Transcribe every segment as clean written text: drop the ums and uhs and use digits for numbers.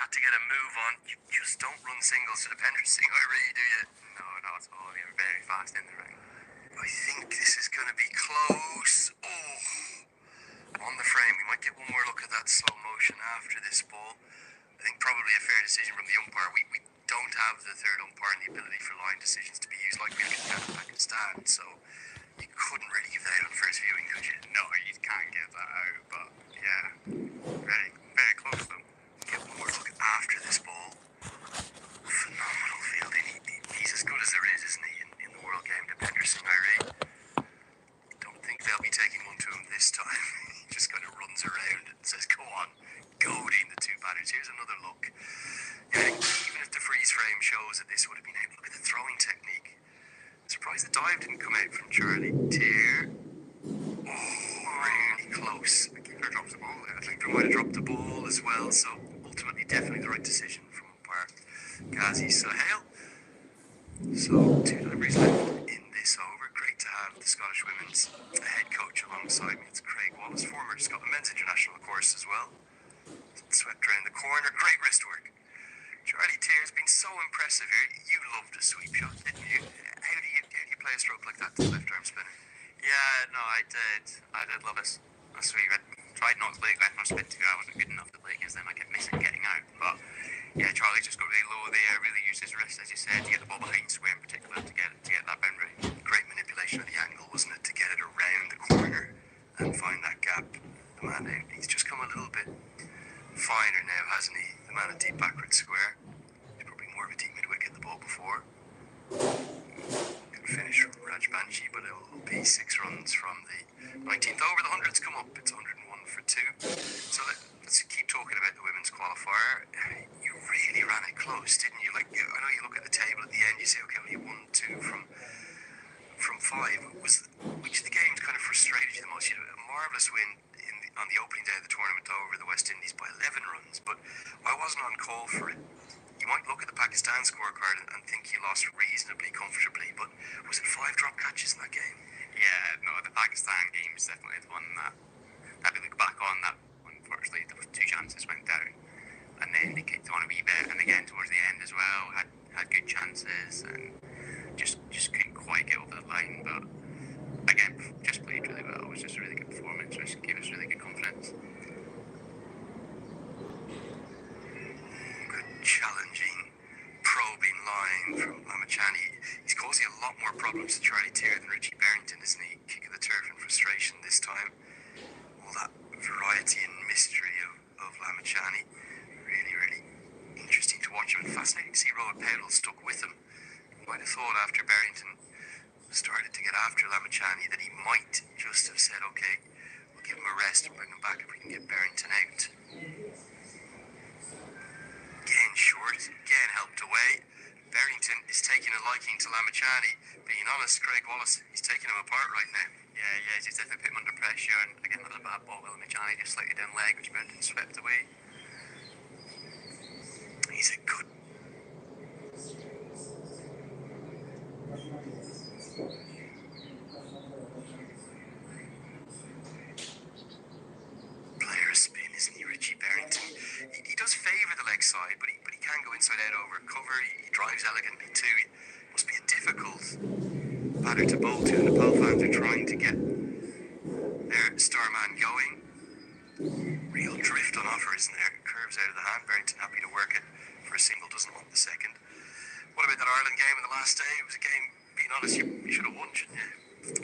had to get a move on. You just don't run singles to the Penrith Irish, do you? No, not at all. You're very fast in the ring. I think this is going to be close. Oh, on the frame. We might get one more look at that slow motion after this ball. I think probably a fair decision from the umpire. We don't have the third umpire and the ability for line decisions to be used like we did in Pakistan, so you couldn't really give that out on first viewing, could you? No, you can't get that out, but yeah, very, very close though. Get one more look after this ball. Phenomenal fielding. He's as good as there is, isn't he, in the world game, the Penrith Irish. Don't think they'll be taking one to him this time. He just kind of runs around and says, "Go on," goading the two batters. Here's another look. Yeah, even if the freeze frame shows that this would have been out, look at the throwing technique. Surprised the dive didn't come out from Charlie Tier. Oh, really close. The keeper drops the ball there. I think they might have dropped the ball as well, so ultimately definitely the right decision from umpire Ghazi Sahel. So 2 deliveries left in this over. Great to have the Scottish women's head coach alongside me. It's Craig Wallace, former Scotland men's international, of course, as well. Swept around the corner. Great wrist work. Charlie Tier's been so impressive here. You loved a sweep shot, didn't you? How do you play a stroke like that to the left arm spinner? Yeah, no, I did love a sweep. I tried not to play left arm spin too. I wasn't good enough to play against them. I kept missing getting out. But yeah, Charlie just got really low there, really used his wrist, as you said, to get the ball behind square in particular, to get that boundary. Great manipulation of the angle, wasn't it, to get it around the corner and find that gap. The man out. He's just come a little bit finer now, hasn't he? The man at deep backward square. He's probably more of a deep mid wicket the ball before. Good finish from Raj Banshi, but it'll be 6 runs from the 19th over. The 100's come up. It's 101 for 2. So let's keep talking about the women's qualifier. You really ran it close, didn't you? Like, I know you look at the table at the end, you say, okay, well, you won 2 from 5. Which of the games kind of frustrated you the most? You had a marvellous win on the opening day of the tournament over the West Indies by 11 runs, but I wasn't on call for it. You might look at the Pakistan scorecard and think you lost reasonably comfortably, but was it 5 drop catches in that game? Yeah, no, the Pakistan game is definitely the one that we look back on, that unfortunately there was 2 chances went down, and then they kicked on a wee bit, and again towards the end as well, had good chances, and just couldn't quite get over the line, but again, just played really well. It was just a really good performance, which gave us really good confidence. Good challenging, probing line from Lamachani. He's causing a lot more problems to Charlie Tier than Richie Barrington, isn't he? Kick of the turf and frustration this time. All that variety and mystery of Lamachani. Really, really interesting to watch him, and fascinating to see Rohit Patel stuck with him. You might have thought after Barrington started to get after Lamachani that he might just have said, okay, we'll give him a rest and bring him back if we can get Barrington out. Again short, again helped away. Barrington is taking a liking to Lamachani. Being honest, Craig Wallace, he's taking him apart right now. Yeah, he's definitely put him under pressure, and again another bad ball with Lamachani just slightly down leg, which Barrington swept away. He's a good player of spin, isn't he, Richie Barrington? He does favour the leg side, but he can go inside out over cover. He drives elegantly too. It must be a difficult batter to bowl to. Nepal fans are trying to get their star man going. Real drift on offer, isn't there? Curves out of the hand. Barrington happy to work it for a single, doesn't want the second. What about that Ireland game on the last day? It was a game, being honest, you should have won, shouldn't you?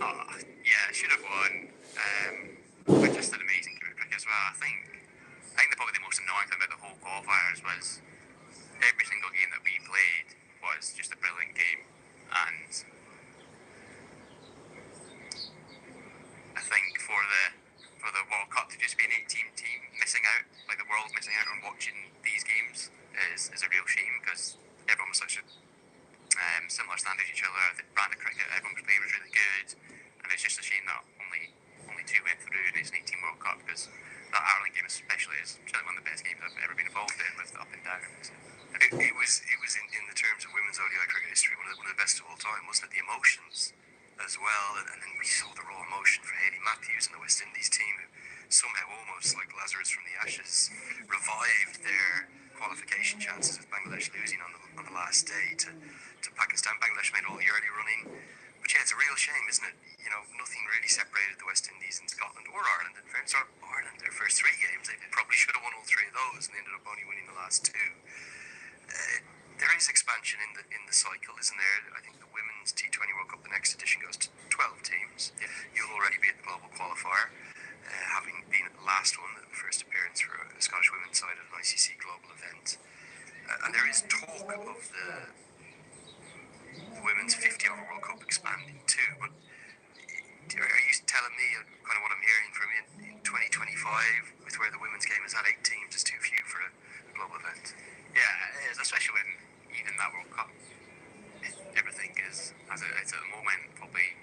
Oh, yeah, should have won. But just an amazing cricket as well. I think probably the most annoying thing about the whole qualifiers was every single game that we played was just a brilliant game, and I think for the World Cup to just be an 18 team missing out, like the world's missing out on watching these games, is a real shame, because everyone was such a similar standard to each other. The brand of cricket everyone was playing was really good, and it's just a shame that only 2 went through, and it's an 18 World Cup, because that Ireland game especially is certainly one of the best games I've ever been involved in, with the up and down. It was in the terms of women's ODI cricket history one of the best of all time, wasn't it? The emotions as well, and then we saw the raw emotion for Hayley Matthews and the West Indies team, who somehow, almost like Lazarus from the ashes, revived their qualification chances with Bangladesh losing on the last day to Pakistan. Bangladesh made all the early running. But yeah, it's a real shame, isn't it? You know, nothing really separated the West Indies and Scotland or Ireland. In fairness, Ireland, their first 3 games, they probably should have won all 3 of those, and they ended up only winning the last 2. There is expansion in the cycle, isn't there? I think the Women's T20 World Cup, the next edition, goes to 12 teams. Yeah. You'll already be at the global qualifier, having been at the last one, the first appearance for a Scottish women's side at an ICC global event. And there is talk of the Women's 50 over World Cup expanding too, but are you telling me kind of what I'm hearing from you in 2025 with where the women's game is at 8 teams is too few for a global event? Yeah, it is, especially when even that World Cup, everything is as it is at the moment. Probably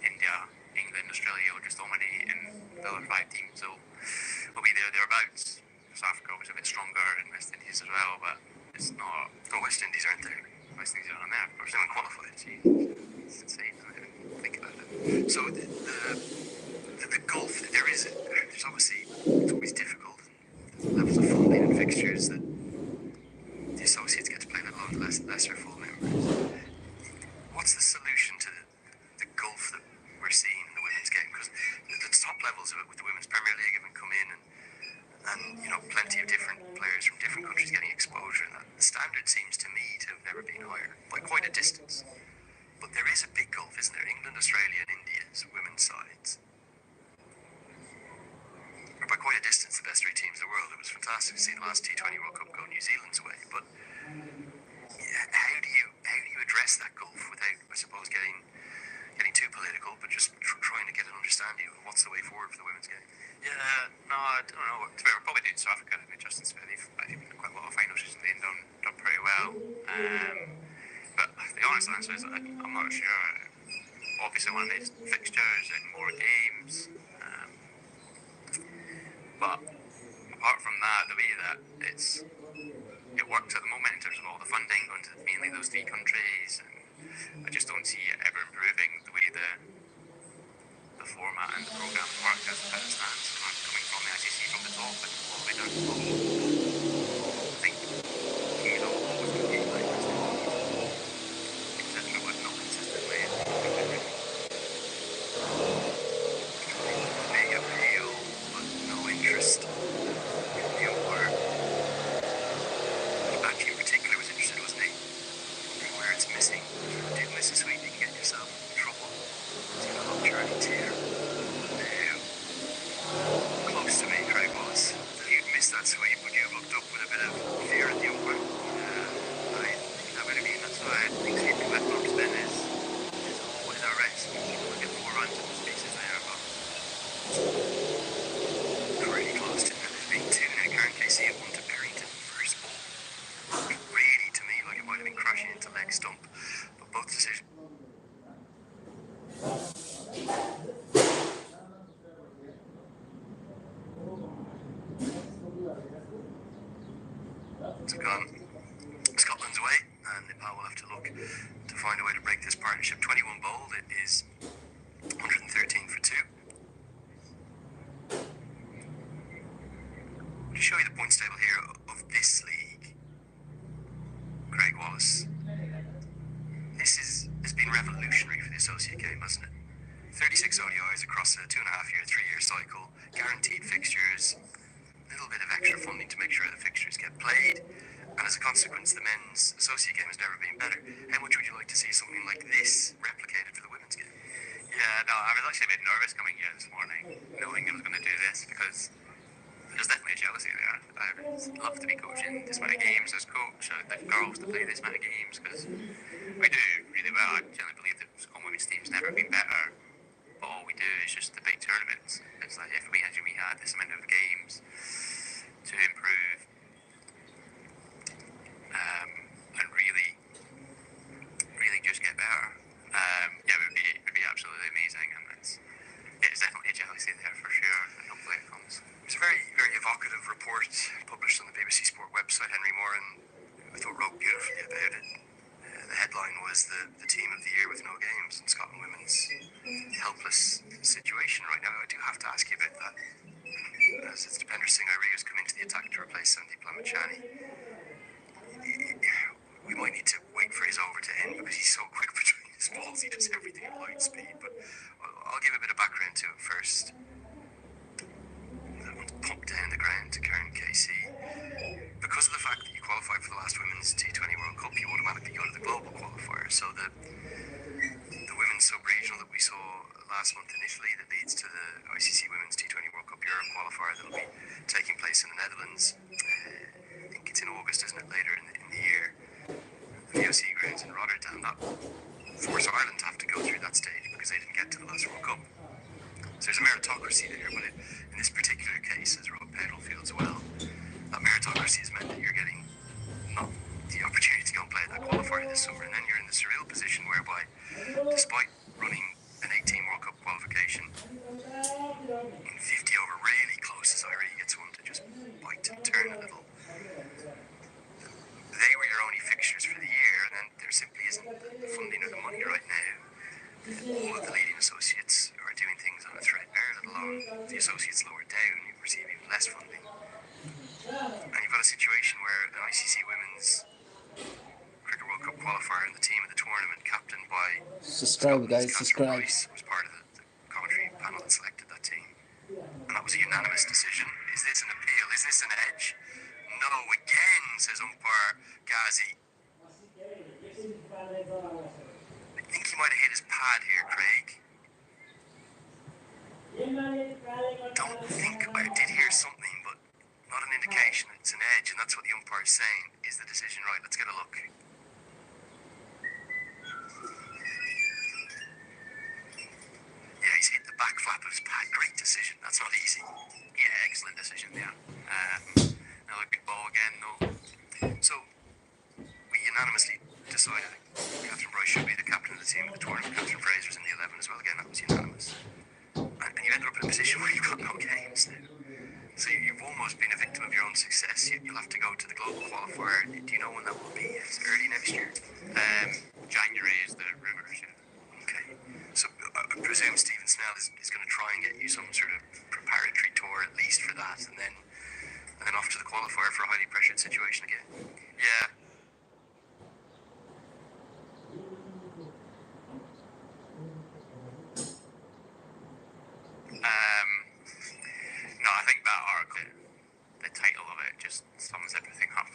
India, England, Australia will just dominate, and the other 5 teams will be thereabouts. South Africa was a bit stronger, and West Indies as well, but it's not. Oh, West Indies aren't there. West Indies aren't there, of course. They haven't qualified. It's insane. I didn't even think about it. So the gulf, there's obviously, it's always difficult. The levels of funding and fixtures that the associates get to play, let alone the lesser full members. What's the solution to the gulf that we're seeing in the women's game? Because the top levels of it with the Women's Premier League have come in and you know, plenty of different players from different countries getting exposure, and the standard seems to me to have never been higher by quite a distance. But there is a big gulf, isn't there? England, Australia and India's women's sides are by quite a distance the best 3 teams in the world. It was fantastic to see the last T20 World Cup go New Zealand's way, but how do you address that gulf without, I suppose, getting too political, but just trying to get an understanding of what's the way forward for the women's game? Yeah, no, I don't know. We're probably doing South Africa. I mean, Justin Smith, they've been in quite a lot of finals recently and done pretty well. But the honest answer is I'm not sure. Obviously, one of these fixtures and more games. But apart from that, the way that it works at the moment in terms of all the funding going to mainly those 3 countries, and I just don't see it ever improving the way the format and the programme work as it stands. Coming from the ICC from the top and all the way down to the bottom. I think teams will always compete like this. Consistent but not consistently. Big appeal, but no interest in the umpire. Banky in particular was interested, wasn't he? Wondering where it's missing. If you do miss a sweep, you can get yourself in trouble. So you know, Charlie Tier. Close to me, Craig was. If you'd missed that sweep, would you have looked up with a bit of fear at the umpire? I think that would have been, that's why I think sweeping left arm spin is always a risk. You want to get 4 runs in the spaces there, but pretty close to it. There's been 2 in a current KC and 1 to Barrington first ball. Really, to me, like it might have been crashing into leg stump, but both decisions. It's gone Scotland's way, and Nepal will have to look to find a way to break this partnership. 21 bowled, it is 113 for 2. To show you the points table here of this league, Craig Wallace, this has been revolutionary for the associate game, hasn't it? 36 ODIs across a 2.5-year, 3-year cycle, guaranteed fixtures, a little bit of extra funding to make sure the fixtures get played, and as a consequence, the men's associate game has never been better. How much would you like to see something like this replicated for the women's game? yeah, no, I was actually a bit nervous coming here this morning, knowing I was going to do this, because there's definitely a jealousy there. I would love to be coaching this many games as coach, the girls to play this many games, because we do really well. I generally believe that Scotland women's team's never been better, but all we do is just the big tournaments. It's like if we had this amount of games to improve and really just get better, yeah, it would be absolutely amazing, and it's definitely a jealousy there for sure, and hopefully it comes. It's a very, very evocative report published on the BBC Sport website. Henry Moran, I thought, wrote beautifully about it. The headline was the team of the year with no games in Scotland women's helpless situation right now. I do have to ask you about that, as it's Dipender Singh Iree who's come into the attack to replace Sandeep Lamachani. might need to wait for his over to end because he's so quick between his balls. He does everything at light speed. But I'll give a bit of background to it first. That one's pumped down the ground to Karen Casey. Because of the fact that you qualified for the last Women's T20 World Cup, you automatically go to the global qualifier. So the women's sub-regional that we saw last month in Italy that leads to the ICC Women's T20 World Cup Europe qualifier that will be taking place in the Netherlands. I think it's in August, isn't it, later in the year. The VOC grounds in Rotterdam, that force Ireland to have to go through that stage because they didn't get to the last World Cup. So there's a meritocracy there, but in this particular case, as Rob Pedal feels well, that meritocracy has meant that you're getting not the opportunity to go and play that qualifier this summer, and then you're in the surreal position whereby, despite running an 18 World Cup qualification in 50 over really close as Irie gets one to just bite and turn a little, they were your only fixtures for the year, and then there simply isn't the funding or the money right now. All of the leading associates are doing things on a threadbare, let alone the associates lower down who receive even less funding. And you've got a situation where an ICC Women's Cricket World Cup qualifier and the team of the tournament, captained by Subscribe, guys, subscribe. Rice, was part of the commentary panel that selected that team. And that was a unanimous decision. Is this an appeal? Is this an edge? No, again, says umpire Ghazi. I think he might have hit his pad here, Craig. Don't think I did hear something, but not an indication. It's an edge, and that's what the umpire is saying. Is the decision right? Let's get a look. Yeah, he's hit the back flap of his pad. Great decision. That's not easy. Yeah, excellent decision, yeah. Another good ball again, though. So, we unanimously decided that Catherine Bryce should be the captain of the team at the tournament. Catherine Fraser's in the 11 as well. Again, that was unanimous. And you ended up in a position where you've got no games now. So you've almost been a victim of your own success. You'll have to go to the global qualifier. Do you know when that will be? It's early next year. January is the rumours, yeah. Okay. So I presume Stephen Snell is going to try and get you some sort of preparatory tour at least for that, and then off to the qualifier for a highly pressured situation again. Yeah. No, I think that article, the title of it, just sums everything up.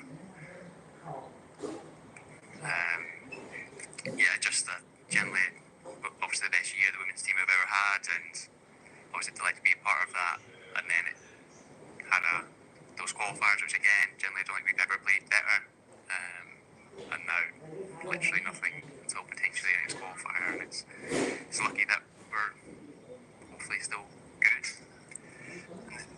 Yeah, just that generally, obviously the best year the women's team have ever had, and obviously delighted to be a part of that. And then it had those qualifiers, which again, generally I don't think we've ever played better. And now, literally nothing until potentially the next qualifier, and it's lucky that we're hopefully still good.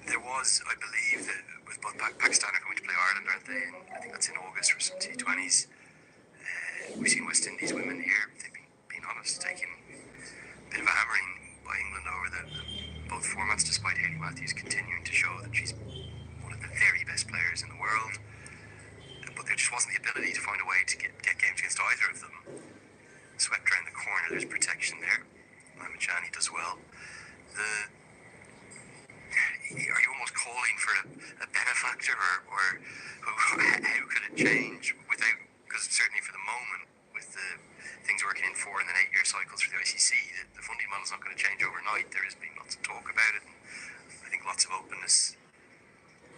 There was, I believe, that with both Pakistan are coming to play Ireland, aren't they? And I think that's in August for some T20s. We've seen West Indies women here, they've been honest, taking a bit of a hammering by England over both formats, despite Hayley Matthews continuing to show that she's one of the very best players in the world. But there just wasn't the ability to find a way to get games against either of them. Swept around the corner, there's protection there. Mamachani does well. Are you almost calling for a benefactor, or how could it change without? Because certainly for the moment, with the things working in 4 and then 8 year cycles for the ICC, the funding model's not going to change overnight. There has been lots of talk about it, and I think lots of openness.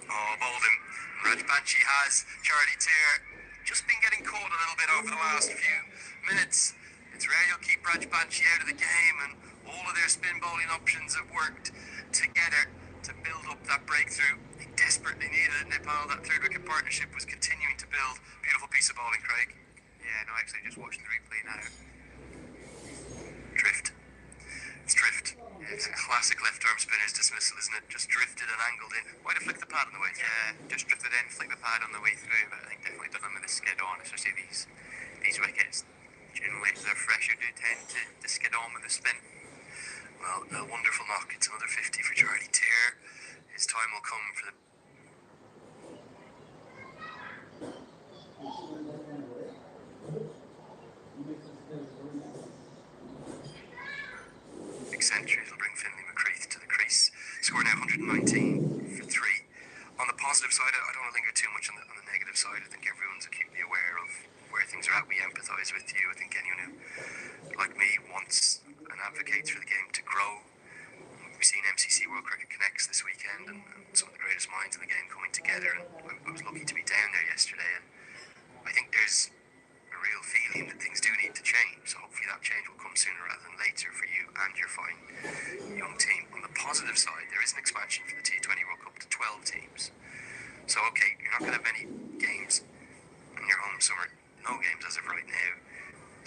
Oh, Bolden. Rajbanshi has. Charlie Tier just been getting caught a little bit over the last few minutes. It's rare you'll keep Rajbanshi out of the game, and all of their spin bowling options have worked together to build up that breakthrough. They desperately needed it, Nepal. That third wicket partnership was continuing to build. Beautiful piece of bowling, Craig. Yeah, no, actually just watching the replay now. Drift. It's drift. It's a classic left arm spinner's dismissal, isn't it? Just drifted and angled in. Why to flick the pad on the way through? Yeah, just drifted in, flicked the pad on the way through, but I think definitely done them with the skid on, especially these wickets. Generally, if they're fresher, do tend to skid on with the spin. Well, a wonderful knock. It's another 50 for Charlie Tier. His time will come for the... big centuries will bring Finlay McCreath to the crease. Score now 119 for 3. On the positive side, I don't want to linger too much on the negative side. I think everyone's acutely aware of where things sympathise with you. I think anyone who, like me, wants and advocates for the game to grow. We've seen MCC World Cricket Connects this weekend, and some of the greatest minds in the game coming together. And I was lucky to be down there yesterday, and I think there's a real feeling that things do need to change. So hopefully that change will come sooner rather than later for you and your fine young team. On the positive side, there is an expansion for the T20 World Cup to 12 teams. So okay, you're not going to have any games in your home summer, no games as of right now,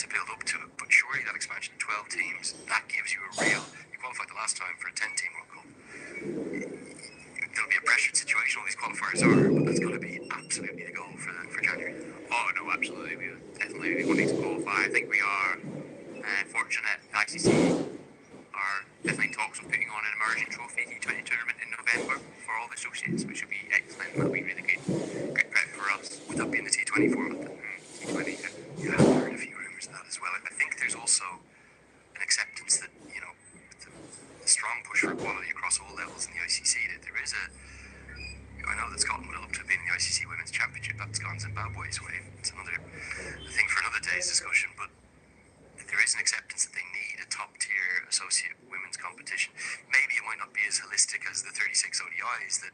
to build up to it. But surely that expansion to 12 teams, that gives you a real... You qualified the last time for a 10-team World Cup. There'll be a pressured situation, all these qualifiers are, but that's got to be absolutely the goal for January. Oh no, absolutely. We wanting to qualify. I think we are fortunate. ICC are definitely talks of putting on an immersion trophy T20 tournament in November for all the associates, which will be excellent. That'll be really good prep for us. Would that be in the T20 format? T20. Yeah, I've heard a few rumours of that as well. I think there's also an acceptance that, you know, the strong push for equality across all levels in the ICC, that there is a... I know that Scotland would have loved to have been in the ICC Women's Championship. That's gone Zimbabwe's way. It's another thing for another day's discussion, but there is an acceptance that they need a top-tier associate women's competition. Maybe it might not be as holistic as the 36 ODIs that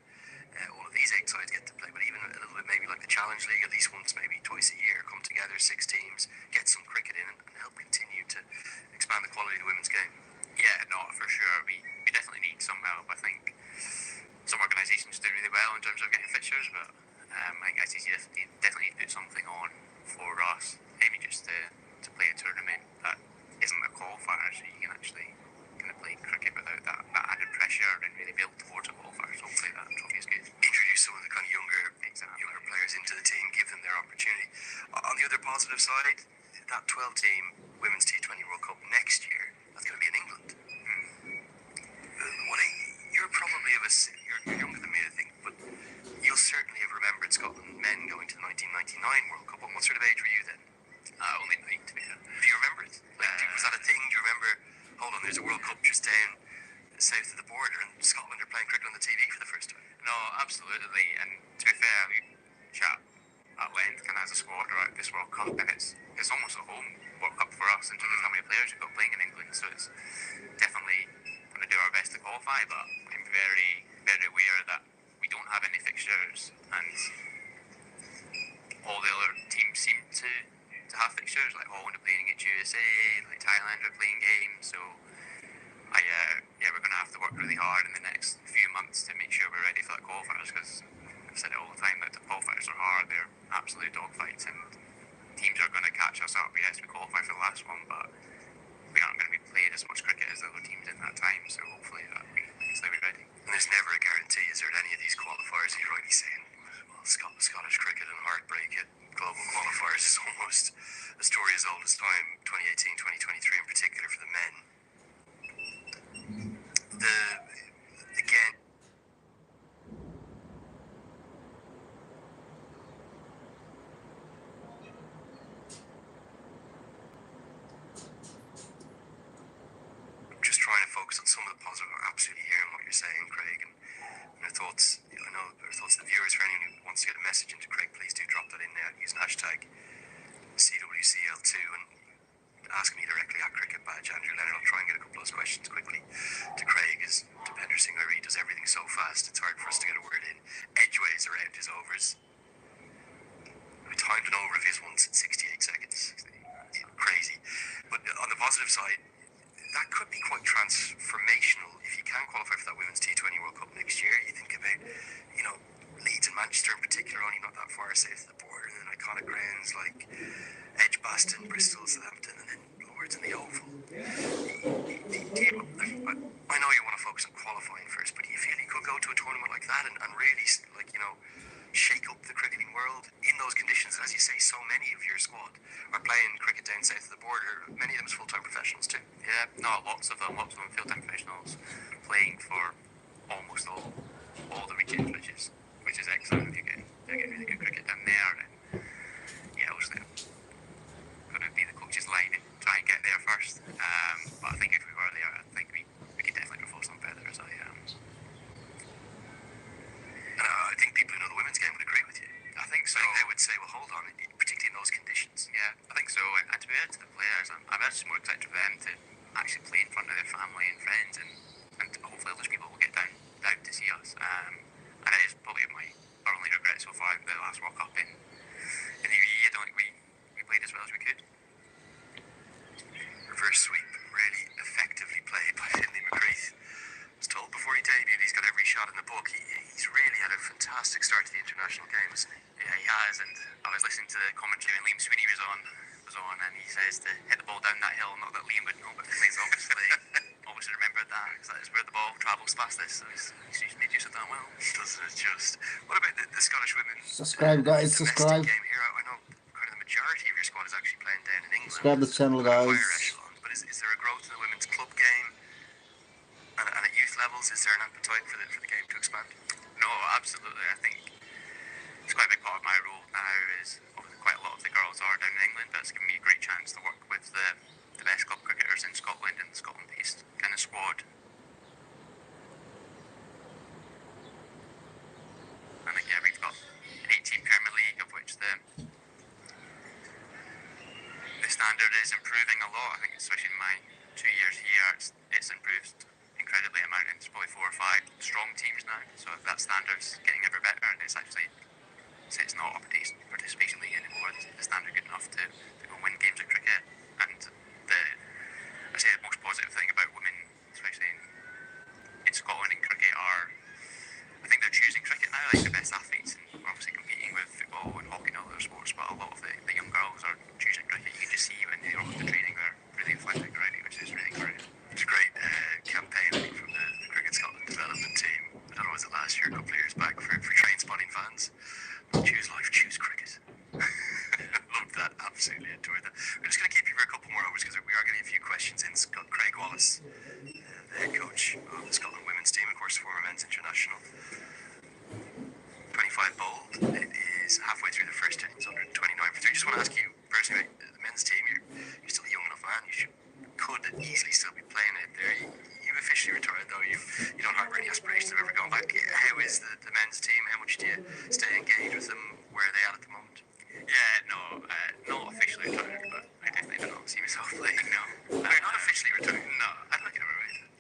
all of these 8 sides get to play, but even a little bit maybe like the Challenge League, at least once, maybe twice a year, come together, 6 teams, get some cricket in and help continue to expand the quality of the women's game. Yeah, no, for sure. We definitely need some help. I think some organisations do really well in terms of getting fixtures, but I think ICC definitely need to put something on for us, maybe just to play a tournament that isn't a qualifier, so you can actually kind of play cricket without that added pressure and really build towards a qualifier. So hopefully that trophy is good. Introduce some of the kind of younger players into the team, give them their opportunity. On the other positive side, that 12-team Women's T20 World Cup next year, that's going to be in England. You're probably you're younger than me, I think, but you'll certainly have remembered Scotland men going to the 1999 World Cup. What sort of age were you then? Only 9, to be fair. Do you remember it? Was that a thing? Do you remember, hold on, there's a World Cup just down south of the border and Scotland are playing cricket on the TV for the first time? No, absolutely. And to be fair, we chat at length kind of as a squad about this World Cup, and it's almost a home World Cup for us in terms of how many players we've got playing in England. So it's definitely going to do our best to qualify, but I'm very, very aware that we don't have any fixtures, and all the other teams seem to have fixtures. Like Holland are playing against USA, like Thailand are playing games. So we're going to have to work really hard in the next few months to make sure we're ready for the qualifiers, because I've said it all the time that the qualifiers are hard. They're absolute dogfights, and teams are going to catch us up. Yes, we qualify for the last one, but we aren't going to be playing as much cricket as the other teams in that time, so hopefully we're ready. And there's never a guarantee, is there, at any of these qualifiers? You're rightly saying, well, Scottish cricket and heartbreak at global qualifiers is almost a story as old as time, 2018, 2023 in particular for the men. Again, just trying to focus on some of the positive. I'm absolutely hearing what you're saying, Craig, and our thoughts. I know our thoughts to the viewers. For anyone who wants to get a message into Craig, please do drop that in now using hashtag CWCL2 and ask me directly at Cricket Badge Andrew Leonard. I'll try and get a couple of those questions quickly to Craig, as Depender Singh Irene does everything so fast it's hard for us to get a word in edgeways around his overs. We timed an over of his once at 68 seconds. Crazy. But on the positive side, that could be quite transformational if you can qualify for that Women's T20 World Cup next year. You think about, Leeds and Manchester in particular, only not that far south of the border, and then iconic grounds like Edgbaston, Bristol, Southampton, and then Lords in the Oval. I know you want to focus on qualifying first, but do you feel you could go to a tournament like that and really, shake up the cricketing world in those conditions? And as you say, so many of your squad are playing cricket down south of the border. Many of them as full-time professionals too. Yeah, no, lots of them full-time professionals playing for almost all the regions, which is excellent. They're getting really good cricket down there, and obviously I'm going to be the coach's line and try and get there first. But I think if we were there, I think we could definitely perform some feathers. I think people who know the women's game would agree with you. I think so. I think they would say, well, hold on, particularly in those conditions. Yeah, I think so. And to be fair to the players, I'm actually more excited for them to actually play in front of their family and friends, and hopefully those people will get down to see us. And it is probably my only regret so far the last World Cup in the UAE. I don't think we played as well as we could. Reverse sweep, really effectively played by Finlay McCreath. I was told before he debuted he's got every shot in the book. He's really had a fantastic start to the international game, hasn't he? Yeah, he has, and I was listening to the commentary when Liam Sweeney was on, and he says to hit the ball down that hill. Not that Liam would know, but Finlay's obviously remembered that, because that is where the ball travels fast. So he's made use of that well. Doesn't it just? What about the Scottish women? Subscribe, guys. Subscribe. Game here. I know kind of the majority of your squad is actually playing down in England. Subscribe to the channel, guys. But is there a growth in the women's club game? And at youth levels, is there an appetite for the game to expand? No, absolutely. I think it's quite a big part of my role now. Is obviously quite a lot of the girls are down in England, but it's given me a great chance to work with the best club cricketers in Scotland and the Scotland-based kind of squad. I think we've got an 8-team Premier League, of which the standard is improving a lot. I think especially in my 2 years here, it's improved incredibly amount. There's probably 4 or 5 strong teams now, so that standard's getting ever better, and it's actually, so it's not a participation league anymore. The standard good enough to go and win games of cricket. And I say the most positive thing about women, especially in Scotland in cricket, are I think they're choosing cricket now. Like the best athletes, and we're obviously competing with football and hockey and all other sports, but a lot of the young girls are choosing cricket. You can just see when they're off the training, they're really athletic already, which is really encouraging. It's a great campaign, I think, from the Cricket Scotland development team. I don't know, was it last year, a couple of years back, for train spotting fans. Choose life, choose cricket. Loved that, absolutely adored that. We're just going to keep you for a couple more hours because we are getting a few questions in. Craig Wallace, the head coach of the Scotland women's team, of course, former men's international. 25 bowled. It is halfway through the first innings, 129 for 3. Just want to ask you personally, the men's team, you're still a young enough man. You could easily still be playing it there. You've officially retired, though. You don't have any aspirations of ever going back. How is the men's team? How much do you stay engaged with them? Where are they at the moment? Yeah, no, not officially retired, but I definitely don't see myself playing, no. You're not officially retired? No, I don't think I've ever read it.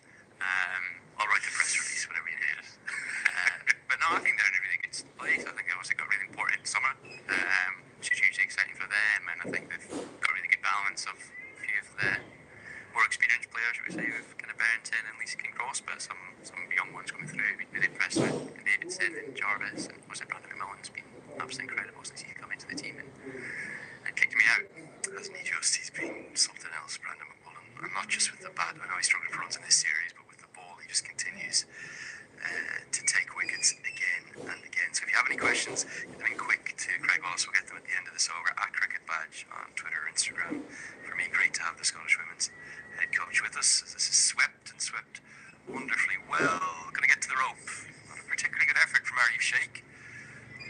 I'll write the press release, whatever you need. But no, I think they're in a really good place. I think they also got a really important summer, which is hugely exciting for them, and I think they've got a really good balance of a few of the more experienced players, I would say, with kind of Barrington and Lisa King-Cross, but some young ones coming through. I've been really impressed with Davidson and Jarvis, and was it Brandon McMillan's been absolutely incredible since he's come into the team and kicked me out. Hasn't he just? He's been something else, Brandon McMillan. And not just with the bat. I know he's struggling for runs in this series, but with the ball, he just continues to take wickets again and again. So if you have any questions, get them in quick to Craig Wallace. We'll get them at the end of this over at Cricket Badge on Twitter or Instagram. For me, great to have the Scottish women's head coach with us. This is swept wonderfully well. Going to get to the rope. Not a particularly good effort from Arif Sheikh.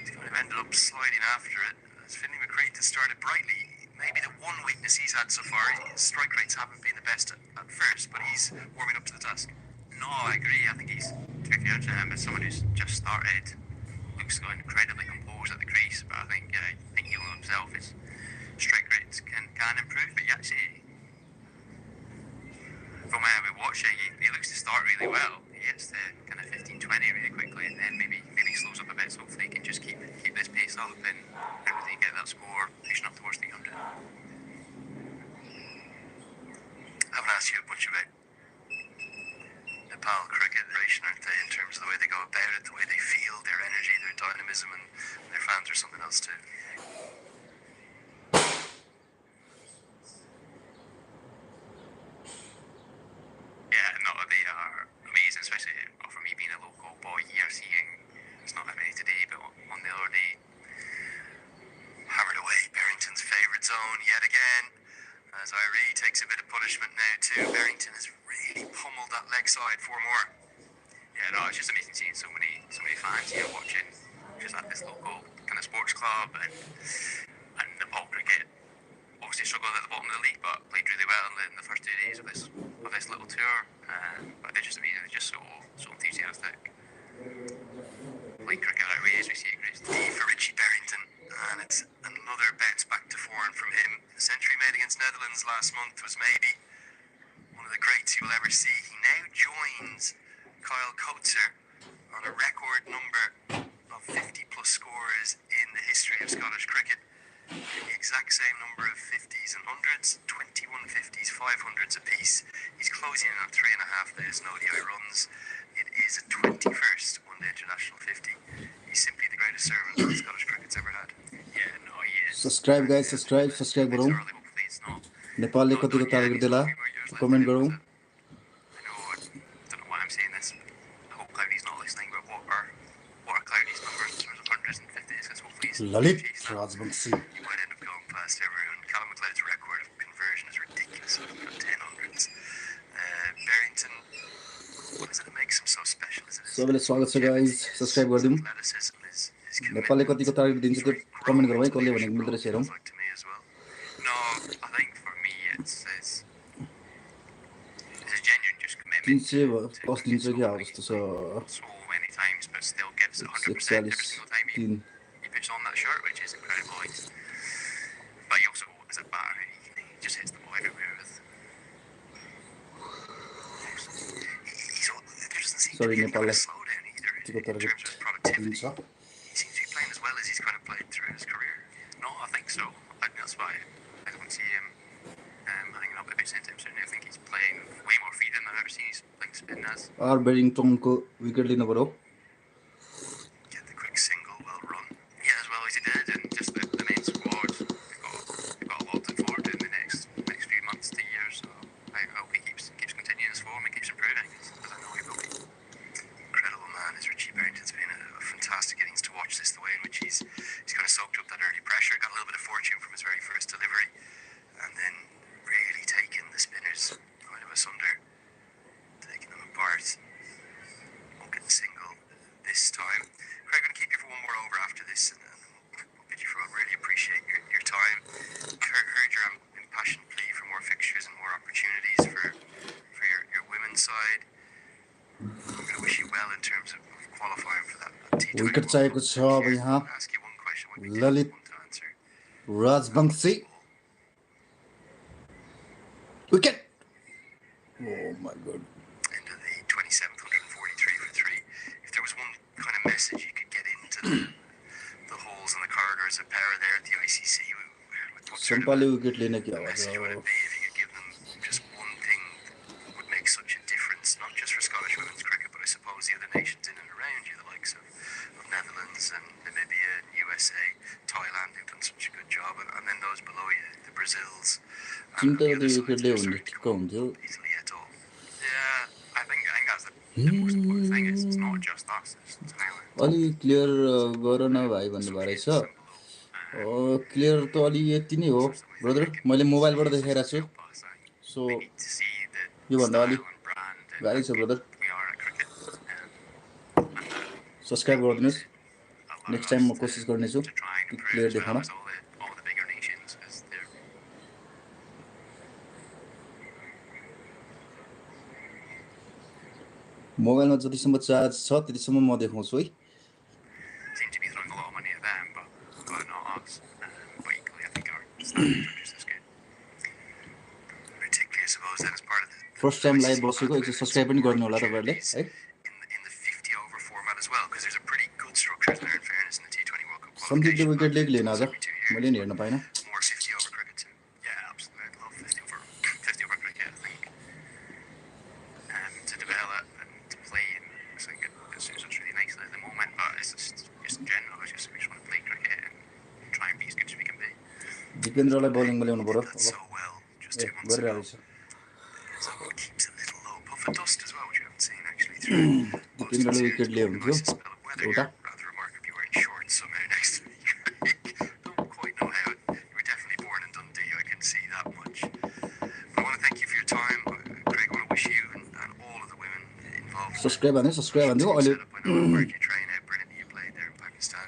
He's kind of ended up sliding after it. As Finlay McCreath has started brightly. Maybe the one weakness he's had so far, his strike rates haven't been the best at first, but he's warming up to the task. No, I agree. I think he's, to be fair to him, as someone who's just started, looks incredibly composed at the crease, but I think he himself, his strike rates can improve, but he actually, from what I've been watching, he looks to start really well. He gets to kind of 15-20 really quickly, and then maybe slows up a bit, so hopefully he can just keep this pace up and really get that score pushing up towards 300. I haven't asked you a bunch about Nepal cricket, aren't they, in terms of the way they go about it, the way they feel, their energy, their dynamism, and their fans are something else too. Yeah, no, they are amazing, especially for me being a local boy here, seeing it's not that many today, but on the other day, hammered away Barrington's favourite zone yet again. As Iree takes a bit of punishment now too. Barrington has really pummeled that leg side for more. Yeah, no, it's just amazing seeing so many fans here watching just at this local kind of sports club and Nepal cricket. Obviously struggled at the bottom of the league, but played really well in the first 2 days of this little tour. But they're just amazing. They're just so enthusiastic. Playing cricket that way as we see it, Grace. D for Richie Barrington, and it's another bounce back to form from him. The century made against Netherlands last month was maybe one of the greats you will ever see. He now joins Kyle Coetzer on a record number of 50-plus scores in the history of Scottish cricket. The exact same number of 50s and 100s, 21 50s, 500s apiece. He's closing in on 3,500 ODI runs. It is a 21st one-day international 50. He's simply the greatest servant that Scottish cricket's ever had. Yeah, no, he is. Subscribe guys, subscribe गरौँ नेपालले कतिको target देला comment गरौँ I don't know why I'm saying this. I hope Cloudy's not listening, but what are Cloudy's numbers in terms of hundreds and fifties? Because hopefully he's Lalit Rajvanshi he might end up going past everyone. Callum McLeod's record of conversion is ridiculous. He's got 10 hundreds. Barrington, what is it that makes him so special? Is it सबैलाई स्वागत छ guys subscribe गरिदिउँ athleticism, his नेपालले कतिको target दिन्छ त्यो comment गरौँ है कसले भनेको मिल्दो रहेछ हेरौँ like to me as well. No, I think for me it's a genuine just commitment. 300 plus दिन्छ कि अब जस्तो छ So many times, but still gives it 100% every 41 single time he 3 puts on that shirt, which is incredible. But he also, as a batter, he just hits the ball everywhere with. There doesn't seem Sorry, to be any kind Nepal. of slowdown either in कतिको terms of his target productivity. दिन्छ He seems to be playing as well as he's kind of played through his career. No, I think so. That's why I don't see him hanging up a bit anytime soon. I think he's playing way more freedom than I've ever seen he's playing spin as. R बेरिङटनको wicket लिनु पर्यो Get the quick single, well run. Yeah, as well as he did, and just the main squad. They've got a lot to look forward to in the next few months to years. So I hope he keeps continuing his form and keeps improving, because I know he will be. Incredible man is Richie Barrington's been a fantastic innings to watch this, the way in which he's kind of soaked up that early pressure, got a little bit of fortune from his very first delivery, and then really taken the spinners out of asunder, taking them apart. Won't get the single this time. Craig, I'm going to keep you for one more over after this, and then we'll bid you farewell. Really appreciate your time. Heard your impassioned plea for more fixtures and more opportunities for your women's side. I'm going to wish you well in terms of qualifying for that T20 wicket World चाहिएको Cup. छ अब यहाँ I'll ask you one question when we Lalit want to answer. Rajvanshi wicket oh my god Into the 27th 143 for 3. If there was one kind of message you could get into the holes and the corridors of power there at the ICC, what sort of सम्पाले wicket लिन के a आवाज message would it be if you could give them just one thing that would make such a difference, not just for Scottish women's cricket, but I suppose the other nations in and around you, the likes of Netherlands and Namibia and USA, Thailand, who've done such a good job, and then those below you, the Brazils. And चिन्ता the त other sides wicket that ल्यायो are भने starting to ठिक्क come हुन्थ्यो up easily at all. Yeah, I think that's the most important thing. Is it's not just us. It's an island. अलि clear गर न भाइ भन्नुभएको रहेछ क्लियर त अलि यति नै हो ब्रदर मैले मोबाइलबाट देखाइरहेको छु सो We need to see the योभन्दा अलि style and brand and गाह्रै छ how brother good we are at cricket. Subscribe गरिदिनुहोस् Allow नेक्स्ट टाइम म us कोसिस गर्नेछु to try and कि improve क्लियर as well देखाउन as all the bigger nations, because they're मोबाइलमा जतिसम्म चार्ज छ त्यतिसम्म म देखाउँछु है seem to be throwing a lot of money at them, but not us. But equally, I think our standards are just as good. Particularly, I suppose, then as part of the first time live बसेको एकचोटि subscribe पनि गर्नु होला तपाईँहरूले है in the 50 over format as well, because there's a pretty good structure there, in fairness, in the T20 World Cup सन्दीपले qualification. Wicket लिएको lien आज Every 2 years. मैले नि हेर्न पाइनँ More 50 over cricket too. Yeah, absolutely. I love 50 over cricket. I think to develop and to play, and I think it suits us really nicely at the moment. But it's just in general, we just want to play cricket and try and be as good as we can be. दिपेन्द्रलाई बलिङमा ल्याउनु पर्यो Did that अब so well just ए 2 months ago. गरिरहेको छ So it keeps a little low puff of dust as well, which we haven't seen actually through most of the दिपेन्द्रले series. Wicket Leo The हुन्थ्यो nicest spell of weather एउटा here. Rather remarkable, you wearing shorts somehow next to me. Don't quite know how. You were definitely born in Dundee, I can see that much. But I want to thank you for your time, Craig. I want to wish you and all of the women involved. Subscribe हान्दियो अहिले Set up. I know how hard you train, how brilliantly you played there in Pakistan.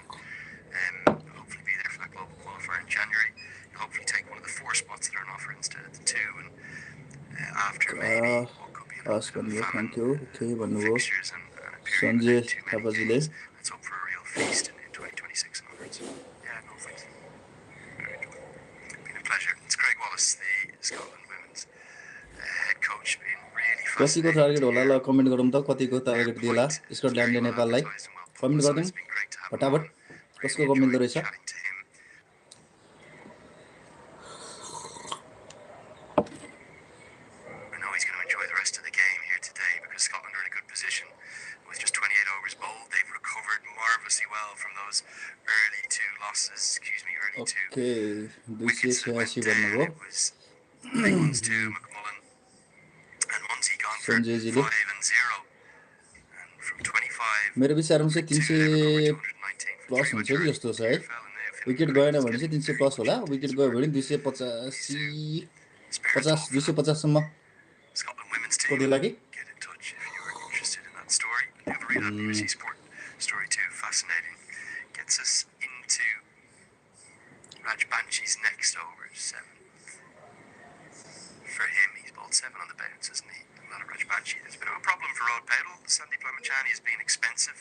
Hopefully be there for that global qualifier in January. You'll hopefully take one of the 4 spots that are on offer instead of the 2, and after maybe what could be a हस् little bit भन्नुभयो of thank famine you okay भन्नुभयो fixtures and a period Sanjay without too many थापाजीले games. Let's hope for a real feast in 2026 onwards. Yeah, no thanks. कतिको target होला ल comment गरौँ त कतिको टार्गेट दिएला स्कटल्यान्डले नेपाललाई कमेन्ट गरिदिउँ फटाफट कसको कम मिल्दो रहेछ I know he's going to enjoy the rest of the game here today because Scotland are in a good position with just 28 overs bowled. They've recovered marvellously well from those early two losses. Early two wickets that went down. It was big ones too. McMullen and Muncie gone for 5 and 0. And from 25 मेरो विचारमा चाहिँ 300 to plus हुन्छ कि जस्तो छ है wicket गएन भने चाहिँ 300 प्लस होला विकेट गयो भने 285 250 सम्म Scotland women's team. कति लागि Get in touch if you're interested in that story. You have a read on BBC Sport story too. Fascinating. Gets us into Raj Banshi's next over, 7th. For him, he's bowled 7 on the bounce, hasn't he? Not a Raj Banshi. There's a bit of a problem for Rod Pedal. Sandeep Lamachani has been expensive.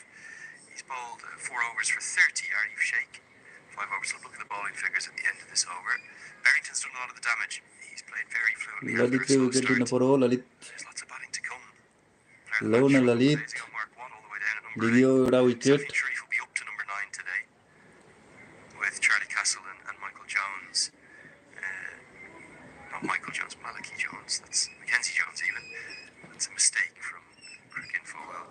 He's bowled 4 overs for 30. Arif Sheikh, 5 overs. Look at the bowling figures at the end of this over. Barrington's done a lot of the damage. He's played very fluently after a slow start. There's lots of batting to come. Lalit. Mark Watt all the way down at number 8. wicket. Sharif will be up to number 9 today with Charlie Castle and Michael Jones. Not Michael Jones, Malachy Jones. That's Mackenzie Jones even. That's a mistake from Cricinfo. Well,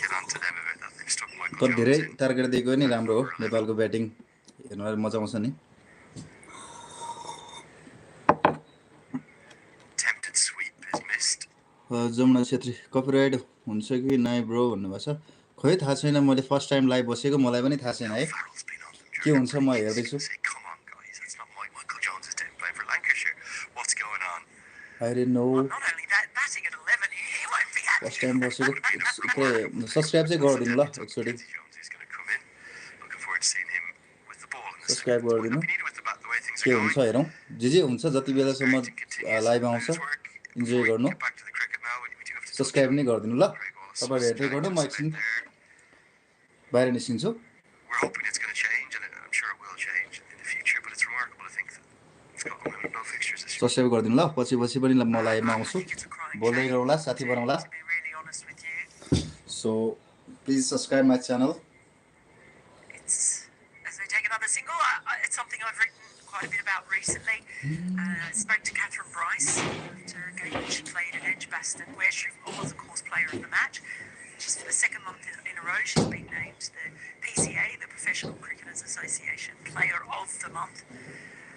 get on to them about that. They've stuck Michael तर Jones धेरै in. Target दिएको नि राम्रो हो नेपालको batting हेर्नलाई मजा आउँछ नि Tempted sweep is missed. Jamuna Chhetri copyright हुन्छ कि नै ब्रो भन्नुभएको छ खोइ थाहा छैन मैले फर्स्ट टाइम लाइभ बसेको मलाई पनि थाहा छैन है Farrell's been on them के during हुन्छ म हेर्दैछु Say, come on, guys. That's not Michael Jones is down playing for Lancashire. What's going on? I didn't know Not only that, batting at 11, he won't be happy. First time बसेको subscribe चाहिँ गरिदिनु ल एकचोटि Mackenzie Jones is going to come in. Looking forward to seeing him with the ball in the subscribe second. गरिदिनु Happy needed with the bat, the way things के are हुन्छ going. हेरौँ जे हुन्छ जति बेलासम्म लाइभ आउँछ इन्जोय गर्नु Get back to the cricket now. We do have to subscribe नै गरिदिनु ल तपाईहरु हेर्दै गर्नु म एकछिन बाहिर निस्किन्छु We're hoping it's going to change, and I'm sure it will change in the future. But it's remarkable to think that Scotland will have no fixtures this year. Subscribe गरिदिनु ल पछि पछि पनि म लाइभमा आउँछु बोल्दै गरौँला साथी बनाउँला To be really honest with you, so please subscribe my channel it's as they take another single. It's something I've written quite a bit about recently. Spoke to Catherine Bryce after a game that she played at Edgbaston, where she was, of course, player of the match. She's for the second month in a row. She's been named the PCA, the Professional Cricketers Association Player of the Month.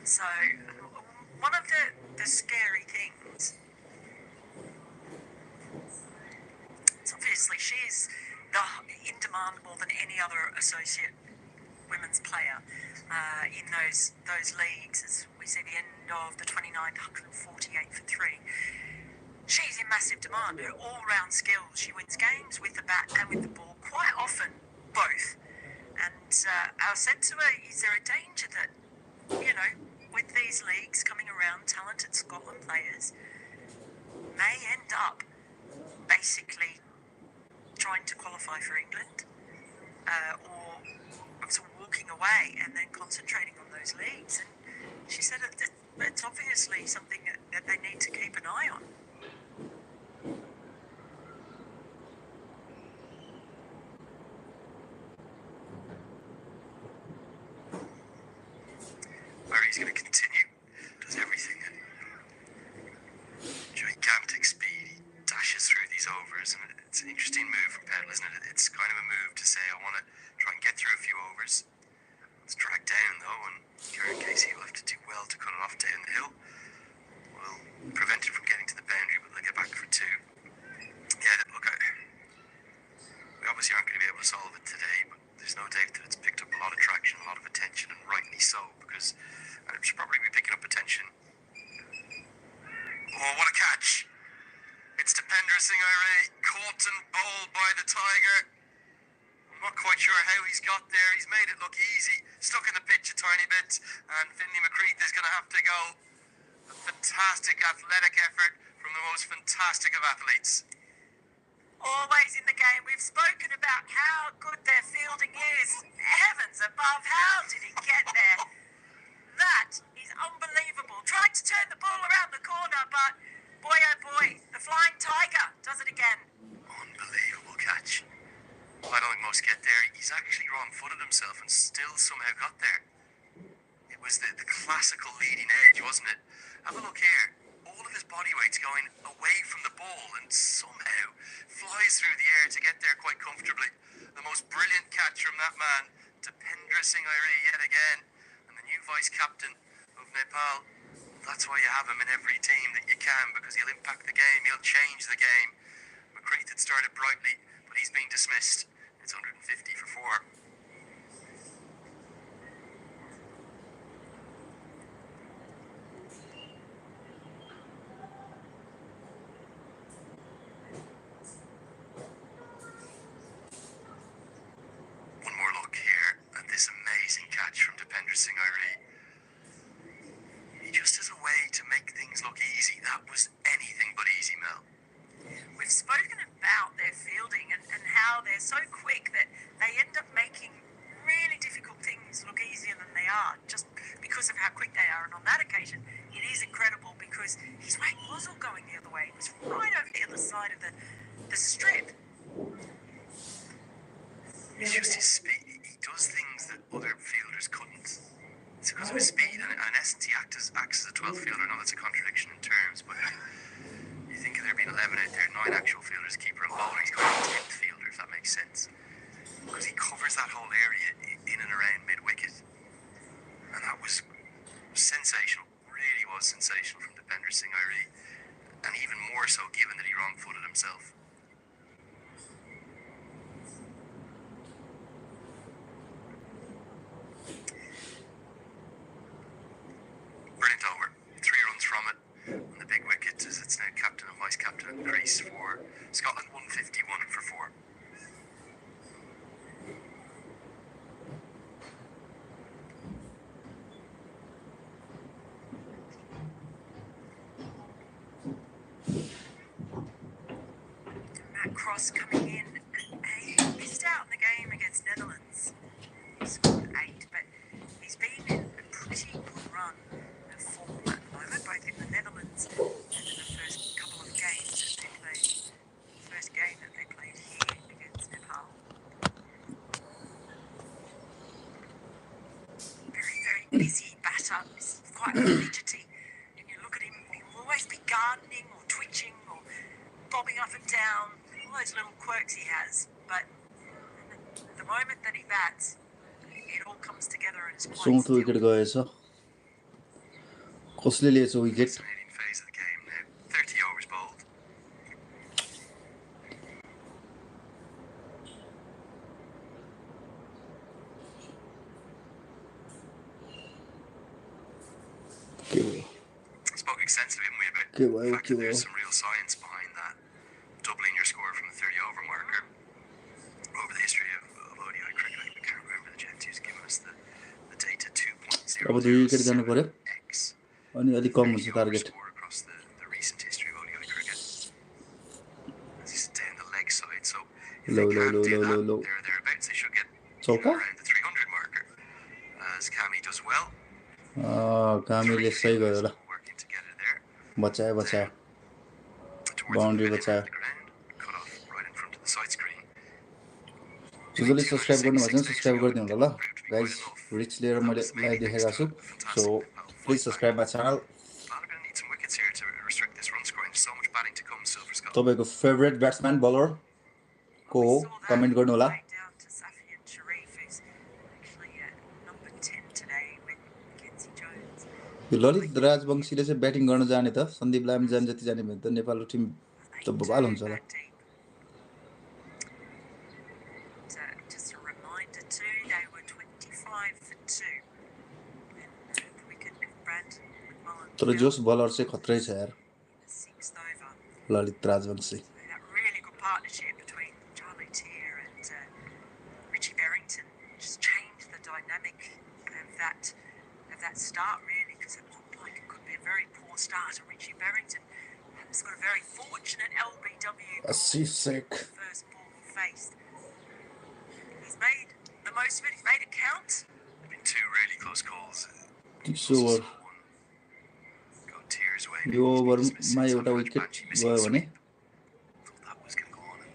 So one of the scary things. It's obviously she is in demand more than any other associate women's player in those leagues. As we see the end of the 29th, 148 for 3. She's in massive demand. Her all-round skills. She wins games with the bat and with the ball. Quite often, both. And I said to her, is there a danger that, with these leagues coming around, talented Scotland players may end up basically trying to qualify for England or sort of walking away and then concentrating on those leagues? And she said that it's obviously something that they need to keep an eye on. Murray's going to continue. Does everything at gigantic speed. He dashes through these overs, and it's an interesting move from Pedal, isn't it? It's kind of a move to say, I want to try and get through a few overs. It's dragged down, though, and Kieran Casey will have to do well to cut it off down the hill. Will prevent it from getting to the boundary, but they'll get back for 2. Yeah, look, we obviously aren't going to be able to solve it today, but there's no doubt that it's picked up a lot of traction, a lot of attention, and rightly so, because it should probably be picking up attention. Oh, what a catch! It's Dipender Singh Ire, caught and bowled by the Tiger. I'm not quite sure how he's got there. He's made it look easy. Stuck in the pitch a tiny bit, and Finlay McCreath is going to have to go. A fantastic athletic effort from the most fantastic of athletes. Always in the game. We've spoken about how good their fielding is. Heavens above, how did he get there? That is unbelievable. Tried to turn the ball around the corner, but Boy, oh boy, the flying tiger does it again. Unbelievable catch. I don't think most get there. He's actually wrong-footed himself and still somehow got there. It was the classical leading edge, wasn't it? Have a look here. All of his body weight's going away from the ball and somehow flies through the air to get there quite comfortably. The most brilliant catch from that man, Dipendra Singh Airi yet again, and the new vice-captain of Nepal. That's why you have him in every team that you can, because he'll impact the game, he'll change the game. McCreath had started brightly, but he's been dismissed. It's 150 for 4. One more look here at this amazing catch from Dipendra Singh Airi. He just has a way to make things look easy. That was anything but easy, Mel. We've spoken about their fielding and how they're so quick that they end up making really difficult things look easier than they are, just because of how quick they are. And on that occasion, it is incredible because his weight wasn't going the other way. It was right over the other side of the strip. It's just his speed. He does things that other fielders couldn't. It's because of his speed, and in essence, he acts as a 12th fielder. I know that's a contradiction in terms, but you think of there being 11 out there, 9 actual fielders, keeper and bowler. He's got a 10th fielder, if that makes sense. Because he covers that whole area in and around mid-wicket. And that was sensational. Really was sensational from Dipendra Singh Airi. And even more so given that he wrong-footed himself. Brilliant over. 3 runs from it on the big wicket as it's now captain and vice-captain in the crease for Scotland. 151 for 4. Matt Cross coming in. He missed out in the game against Netherlands. He scored 8, but he's been in a pretty good run of form at the moment, both in the Netherlands and in the first couple of games that they played. First game that they played here against Nepal. Very, very busy batter. He's quite fidgety. And you look at him, he'll always be gardening or twitching or bobbing up and down. All those little quirks he has. But the moment that he bats, it all comes together and it's quite चौथो still. Wicket गएछ कसले लिएछ wicket Fascinating phase of the game now. 30 overs bowled. के भयो Spoke extensively, haven't we, about के the भयो fact के that भयो there's some real science behind that. Doubling your score from the 30-over marker. Over the history of ODI cricket, I can't remember the gent who's given us the data. अब 2 wicket जानु पर्यो 2.007x. अनि अलि कम 30 हुन्छ over target score across the recent history of ODI cricket. As he's down the leg side, so if Low, they low, can low, do low, that, low, low. they're thereabouts. They should get चौका around the 300 marker. As Cammy does well. कामीले सही गर्यो ल Working to get it there. बचायो बचायो Towards Boundary the बचायो middle of the ground, cut off right in front of the side screen. जसले subscribe गर्नु भएको छैन subscribe गरिदिनु होला ल गाइज रिच लिएर मैले लाइभ देखेको छु so please subscribe my channel Well, we're going to need some wickets here to restrict this run scoring. So much batting to come still for Scotland. तपाईको फेभरेट ब्याट्सम्यान बलर को हो comment गर्नु होला Down to Safian Sharif, who's actually number 10 today with Mackenzie Jones. यो ललित राजवंशीले चाहिँ batting गर्न जाने त सन्दीप लामी जाने जति जाने भने त नेपालको टिम त बवाल हुन्छ होला Just a reminder too, they were 25 for 2. And the wicket with Brad McMullen तर जोस बलर चाहिँ खत्रै छ यार in the 6th over. Lalit Rajvanshi So that really good partnership between Charlie Tier and Richie Berrington just changed the dynamic of that start really, because it looked like it could be a very poor start. And Richie Berrington has got a very fortunate LBW goal, Sick. first ball he faced. He's made the most of it. He's made it count. There've been 2 really close calls. So Go Tier's way यो ओभरमा एउटा wicket गयो भने That was going to go on and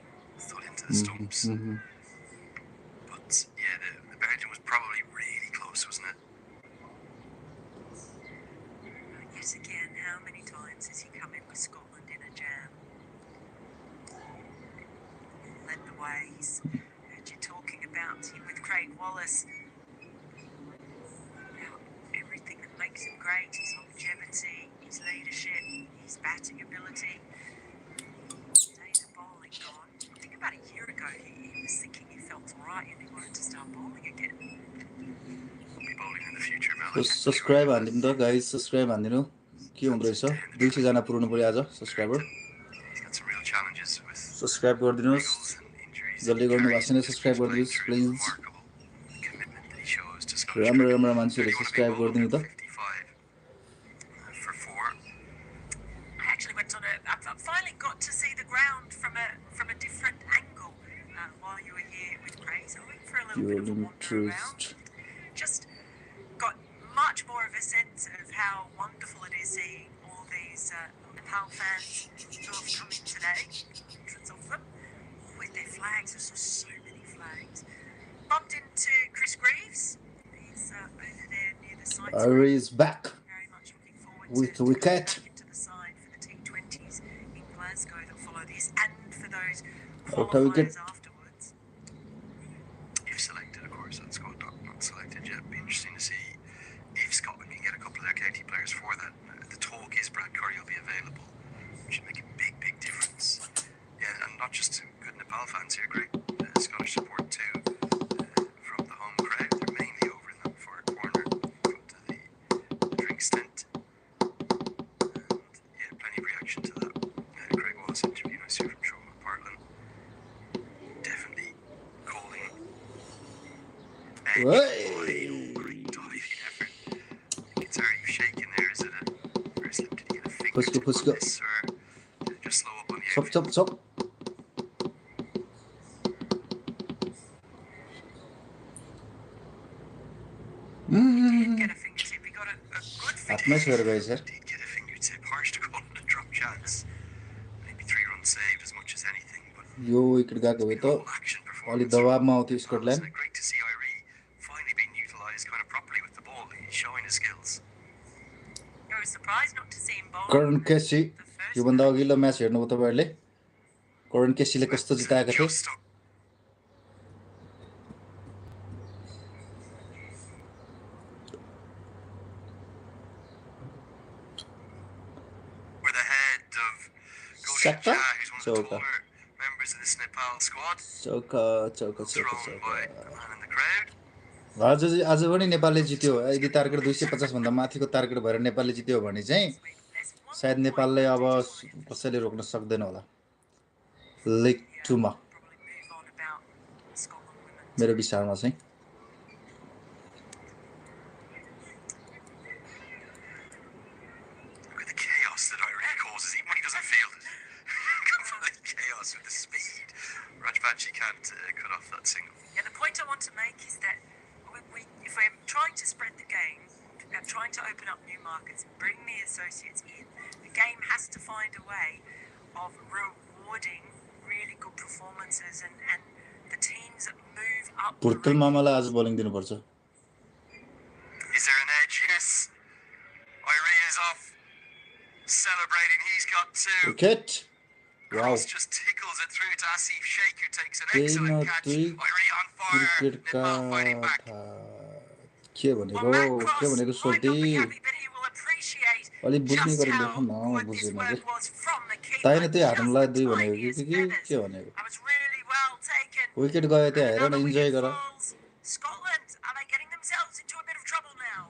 thud into the stumps. But yeah, the Belgian was probably really close, wasn't it? Yet again, how many times has he come in with Scotland in a jam? Led the way. He's heard you talking about him with Craig Wallace. Now, everything that makes him great, his longevity, his leadership, his batting ability. Days of bowling gone. I think about a year ago he was thinking he felt right and he wanted to start bowling again. We'll be bowling in the future, Mel. Subscribe हान्दिनु त guys subscribe हान्दिनु के हुँदो रहेछ 200 जना पुर्नु पर्यो आज subscriber He's got some real challenges with subscribe गरिदिनुस् wriggles and injuries. जल्दी गर्नु भएको छैन सब्स्क्राइब गरिदिनुस् please Remarkable commitment that he shows to Scottish राम्रो cricket. राम्रो मान्छेहरु सब्स्क्राइब गरिदिनु त 55 for 4. I actually went on I finally got to see the ground from a different angle while you were here with Craig. So I went for a little bit of a wander around. Just got much more of a sense of how wonderful it is seeing all these Nepal fans who have come in today, hundreds of them, with their flags. There's just so many flags. Bumped into Chris Greaves. He's over there near the side. Ari is back Very much looking forward with to wicket. back into the side for the T20s in Glasgow that follow this, and for those Out a wicket. qualifiers afterwards. If selected, of course, that squad not selected yet. Be interesting to see if Scotland can get a couple of their KT players for that. The talk is Brad Curry will be available, which would make a big difference. Yeah, and not just good Nepal fans here, great Scottish support too from the home crowd. They're mainly over in that far corner, front of the drink tent. And yeah, plenty of reaction to that. Craig Wallace interview I see from Sean Parkland. Definitely calling great diving effort. It's already shaking there, is it? Or is it, did he get a finger Push go, push on go. this, or did it just slow up on the Chop outfield? chop chop He did get a fingertip. He got a good fingertip. हातमै छोएर गएछ यार Did get a fingertip. Harsh to call it a drop chance. Maybe 3 runs saved as much as anything, but yo wicket गएको भए त all action अलि performance. दबावमा आउँथ्यो Scotland It's great to see Irie finally being utilised kind of properly with the ball. He's showing his skills. I was surprised not to see him bowl. करण केसी योभन्दा अघिल्लो match हेर्नुभयो तपाईहरुले करण केसीले कस्तो जिताएका थिए Just we're the head of Gulshan Shaka? Shah, who's one of the Chauka. taller members of this Nepal squad. चौका चौका चौका Thrown चौका by the man in the crowd. आज पनि नेपालले जित्यो यदि टार्गेट 250 भन्दा माथिको टार्गेट भएर नेपालले जित्यो भने चाहिँ सायद नेपालले अब कसैले रोक्न सक्दैन होला लिग 2 मा Probably move on about Scotland women. मेरो विचारमा चाहिँ Look at the chaos that Irie causes, even when he doesn't field it. Complete chaos with the speed. Rajbachi can't cut off that single. Yeah, the point I want to make is that if we're trying to spread the game, trying to open up new markets, bring the associates in, the game has to find a way of rewarding really good performances and the teams that move up. the पुर्तल मामालाई आज bowling दिनुपर्छ Is there an edge? Yes. Irie is off. Celebrating. He's got 2. Wicket wow Cross just tickles it through to Asif Sheikh, who takes an Game excellent of catch. three. Irie on fire. क्रिकेटका Nepal fighting back. के भनेको के भनेको सोल्टी अलि बुझ्ने गरी लेख्नु न बुझेन के ताइन त्यही हातमा लाग्यो दुई भनेको कि के भनेको विकेट गयो त्यहाँ हेर न इन्जोय गर Scotland, are they getting themselves into a bit of trouble now?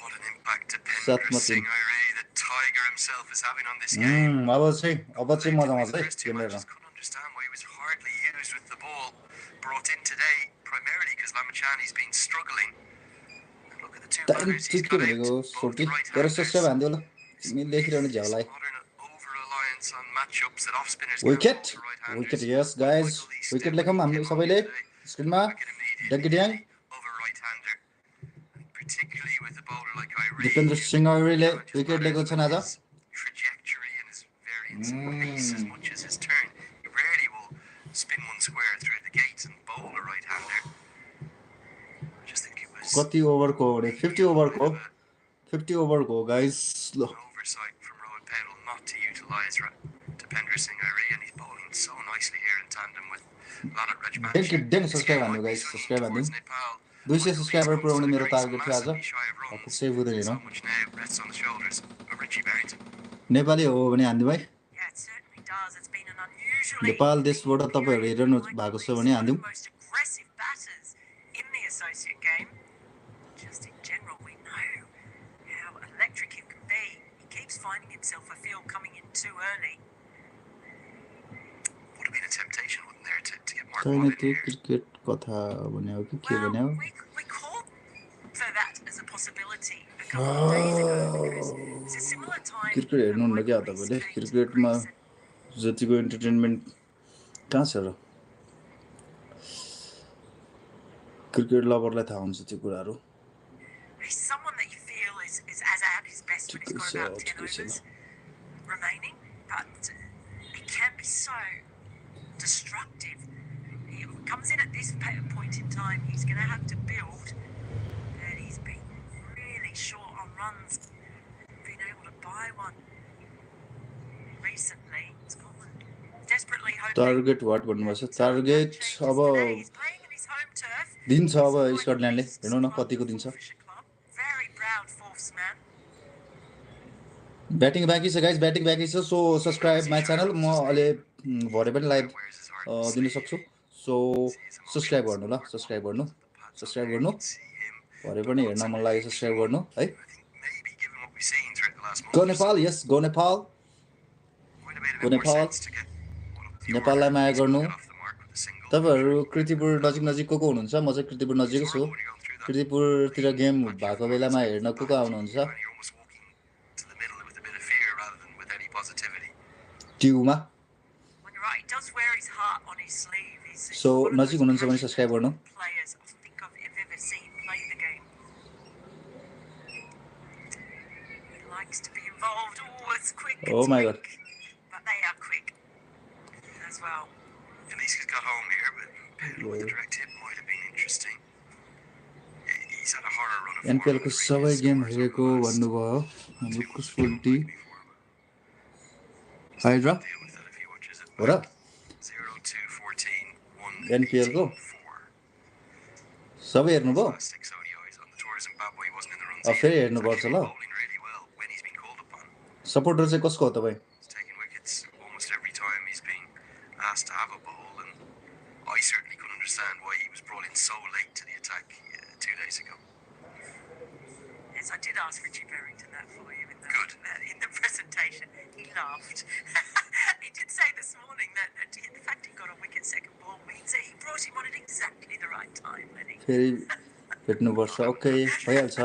What an impact Dipendra Satma Singh Irie, the tiger himself, is having on this game. अब चाहिँ मजा आउँछ है First 2 हेर्न matches couldn't understand why he was hardly used with the ball. Brought in today primarily because Lamachani's been struggling. And look at the 2 ताइन bowlers he's के got भनेको out, both सोल्टी तर right-handers. Subscribe हान्दियो ल तिमी लेखिरहनु झ्याउलाई Modern over-reliance on matchups that off-spinners wicket can't bowl to right-handers. Wicket यस guys wicket लेखौँ हामी सबैले स्क्रिनमा डङ्किड्याङ Of a right-hander. And particularly with a bowler like Irie. Dipendra Singh अइरीले विकेट लिएको छन् आज its pace as much as his turn. He rarely will spin one square through the gates and bowl a right-hander. I just think it was कति ओभरको हो भने 50 ओभरको 50 ओभरको guys ल an oversight from Rowan Pedal not to utilise Depender Singh Iri, and he's bowling so nicely here in tandem with Lanat Rajbanshi. Thank you subscribe हान्नु guys subscribe हान्नु 200 subscriber पुर्याउने मेरो target थियो आज पुग्छै पुग्दैन So much now rests on the shoulders of Richie Barrington. Nepali हो भने हान्दिउँ है Yeah, it certainly does. It's been an unusually Nepal देशबाट तपाईहरु हेरिरहनु भएको छ भने हान्दिउँ most aggressive batters in the associate game. Just in general, we know how electric it can be. He keeps finding himself a field coming in too early. Would have been a temptation, wouldn't there, to get Mark छैन Watt in त्यो here. Cricket कथा भन्यो कि के Well, भन्यो we called for that as a possibility a couple of days ago because it's a similar time. Cricket हेर्नुहुन्न क्या तपाईले क्रिकेटमा जतिको एन्टरटेनमेन्ट कहाँ छ र क्रिकेट लभरलाई थाहा हुन्छ त्यो कुराहरु He's someone that you feel is as at his best when he's got about 10 overs remaining, but he can be so destructive. He comes in at this point in time, he's going to have to build, and he's been really short on runs, been able to buy one recently. Scotland desperately hoping. Target वाट भन्नुभएको छ target अब He's playing in his home turf. दिन्छ अब स्कटल्यान्डले हेर्नु न कतिको दिन्छ Very proud fourths man. Batting बाँकी छ गाइस ब्याटिङ बाँकी छ सो सब्स्क्राइब माई च्यानल म अहिले भरे पनि लाइभ दिन सक्छु सो सब्स्क्राइब गर्नु ल सब्स्क्राइब गर्नु भरे पनि हेर्न मन लाग्यो सब्स्क्राइब गर्नु है Maybe given what we've seen throughout the last month. Go Nepal yes go Nepal Might have made a Go bit more Nepal. sense to get one of the नेपाललाई order माया to गर्नु get off the mark with a single. तपाईहरु कृतिपुर नजिकको हुनुहुन्छ म चाहिँ कृतिपुर नजिकै छु कृतिपुरतिर game भएको बेलामा हेर्न को आउनुहुन्छ You're almost walking to the middle with a bit of fear rather than with any positivity. ट्युमा Well, you're right. He does wear his heart on his sleeve. He's So, one of नजिक those हुनुहुन्छ भने passionate subscribe गर्नु। players I think I've ever seen play the game. He likes to be involved. Oh, it's quick. Oh it's my quick. But they are quick as well. At least he's got home here, but Pedal with the direct hit might have been interesting. He's had a horror run of form. NPL को सबै game हेरेको भन्नुभयो हाम्रो कुसपुल्टी hydra Deal with that if he watches it. हो र 0-2-14, 1 NPL को 4. सबै हेर्नुभयो Last 6 ODIs on the tour of Zimbabwe. He wasn't in the runs. अब फेरि हेर्नुपर्छ ल Bowling really well when he's been called upon. Supporter चाहिँ कसको हो तपाई He's taken wickets almost every time he's been asked to have a bowl, and I certainly couldn't understand why he was brought in so late to the attack 2 days ago. Yes, I did ask Richie Barrington that for you in Good. in the presentation. He laughed. He did say this morning that the fact he got a wicket second ball means that he brought him on at exactly the right time, Lenny. फेरि भेट्नुपर्छ okay भइहाल्छ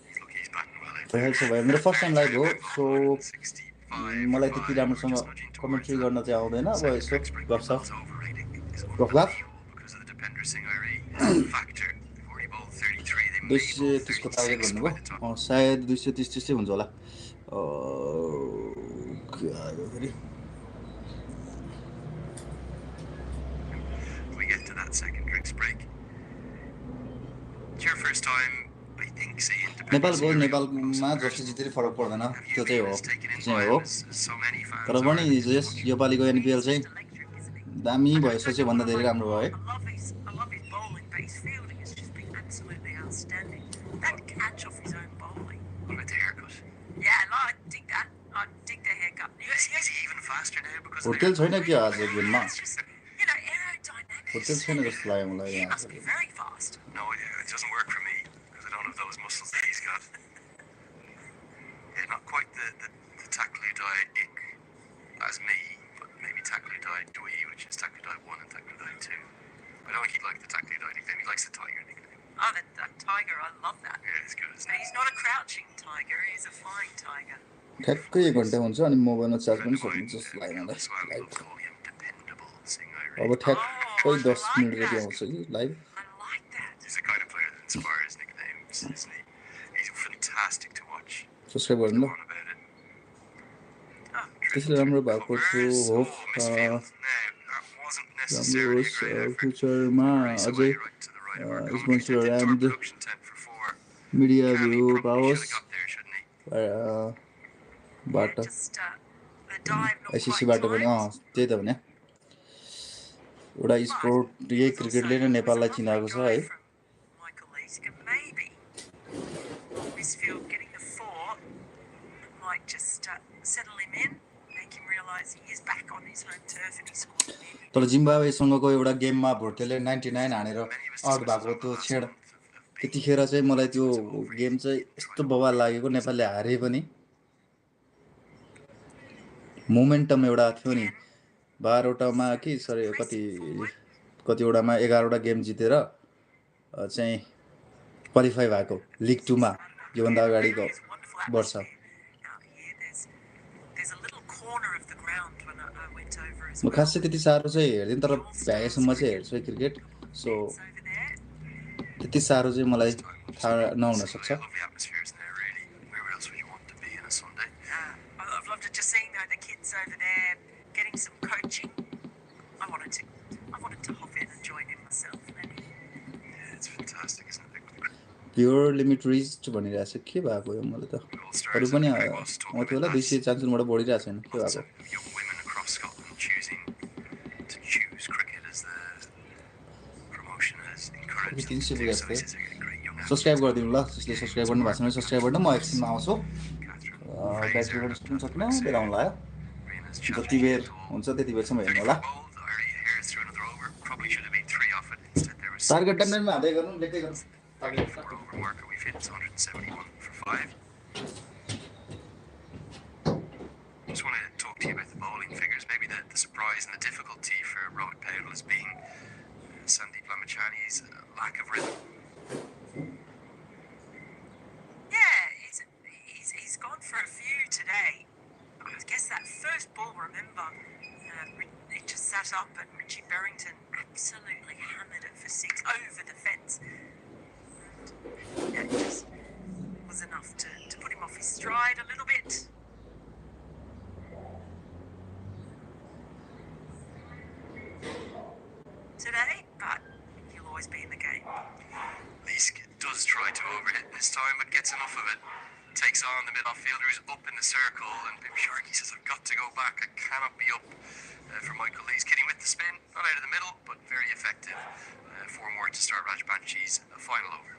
He's lucky he's batting well out there. भइहाल्छ भयो मेरो first time live हो सो 65, मलाई त्यति 5, राम्रोसँग just nudging towards commentary that. गर्न चाहिँ आउँदैन अब Second Yesso express गफसफ Bill's overrating is गफ unbelievable because of the Depender Singh Iri factor. Before he bowled 33, they may bowl 230 को टार्गेट 36 भन्नुभयो by the top. सायद 230 त्यस्तै हुन्छ होला के आयो फेरि We get to that second drinks break. It's your first time, I think, seeing Depender Nepal Singh गयो Iri नेपालमा up close and जर्सी जितेर फरक पर्दैन personal. त्यो चाहिँ हो Has taken in चाहिँ by हो him as so many fans तर are. पनि यस योपालिको एनपीएल चाहिँ Electric, isn't he? दामी भइसक्यो भन्दा धेरै राम्रो भयो है I love his bowling, but his fielding has just been absolutely outstanding. That catch off his own bowling. What about the haircut? Yeah, no, I dig that. I dig the haircut. Is he even faster now because of the hotel haircut? छैन क्या आज गेममा It's just, aerodynamics. Hotel छैन जस्तो लाग्यो मलाई He यहाँ must be very fast. No, it doesn't work for me because I don't have those muscles that he's got. Yeah, not quite the Takludai ick as me, but maybe Takludai Dwi, which is Takludai 1 and Takludai 2. I don't think he'd like the Takludai nickname, he likes the Tiger nickname. Oh, that tiger, I love that. Yeah, it's good, isn't But it? he's not a crouching tiger, he's a flying tiger. ठ्याक्कै 1 घन्टा हुन्छ अनि मोबाइलमा charge पनि Friend of mine, सकिन्छ जस्तो लाग्यो मलाई that's why we live love calling him dependable Singh अब Iri. ठ्याक्कै 10 मिनट रेडी आउँछ कि live I like that. He's the kind of player that inspires nicknames, isn't he? He's fantastic to watch. Subscribe गर्नु ल Go on about it. त्यसले राम्रो भएको छु होप राम्रो होस् फ्युचरमा अझै स्पोन्सर एन्ड मिडिया भ्यू पाओस् बाट आइसिसीबाट पनि त्यही त भने एउटा स्पोर्ट यही क्रिकेटले नै नेपाललाई चिनाएको छ है तर जिम्बावेसँगको एउटा गेममा भोटेले 99 हानेर आउट भएको त्यो छेड त्यतिखेर चाहिँ मलाई त्यो गेम चाहिँ यस्तो बवाल लागेको नेपालले हारे पनि मोमेन्टम एउटा थियो नि 12वटामा कि सरी कतिवटामा 11वटा गेम जितेर चाहिँ क्वालिफाई भएको लिग 2 मा योभन्दा अगाडिको वर्ष म खास चाहिँ त्यति साह्रो चाहिँ हेर्दिनँ तर भ्याएसम्म चाहिँ हेर्छु है क्रिकेट सो त्यति साह्रो चाहिँ मलाई थाहा नहुन सक्छ प्योर लिमिट रिच्ड भनिरहेछ के भएको यो मलाई त अरू पनि आउँथ्यो होला 200 चान्सबाट बढिरहेको छैन के भएको सब्सक्राइब गरिदिनु ल जसले सब्सक्राइब गर्नु भएको छैन सब्सक्राइब गर्नु म एकछिनमा आउँछु ब्याट्रीबाट सुन्न सक्नु बेला आउनु लाग्यो जति बेर हुन्छ त्यति बेरसम्म हेर्नु होला टार्गेट टाइममा हाल्दै गर्नु लेख्दै गर्नु Just wanted to talk to you about the bowling figures. Maybe the surprise and the difficulty for Rohit Patel has been Sandeep Lamachani's lack of rhythm. Yeah, he's gone for a few today. I guess that first ball, remember, it just sat up and Richie Berrington absolutely hammered it for 6 over the fence. And it just was enough to put him off his stride a little bit. Today, but he'll always be in the game. Leask does try to overhit this time, but gets enough of it. Takes on the mid-off fielder who's up in the circle, and Sharky says, I've got to go back, I cannot be up for Michael Leask. Hitting with the spin, not out of the middle, but very effective. 4 more to start Rajbanchi's final over.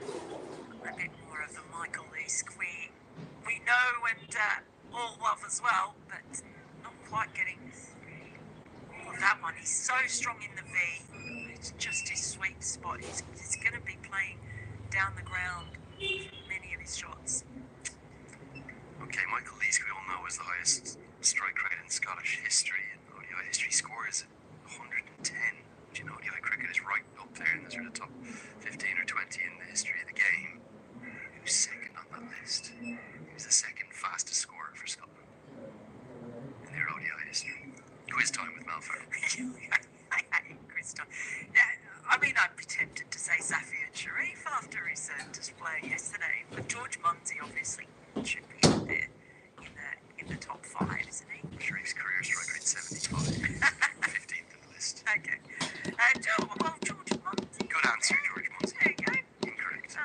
A bit more of the Michael Leask we know and all love as well, but not quite getting all of that one. He's so strong in the V. It's just his sweet spot. He's going to be playing down the ground many of his shots. Okay, Michael Leask, we all know, is the highest strike rate in Scottish history, and ODI history score is 110. Do you know ODI cricket is right up there in the sort of top 15 or 20 in the history of the game? Who's second on that list? Who's the second fastest scorer for Scotland in their ODI history? Quiz time with Malfar. Quiz time. Yeah, I mean, I'd be tempted to say Zafir Sharif after his display yesterday, but George Munsey obviously should be up there in the top 5, isn't he? Sharif's career strike rate 75, 15th in the list. Okay. George Munsey. Good answer, George Munsey. There you go. Incorrect.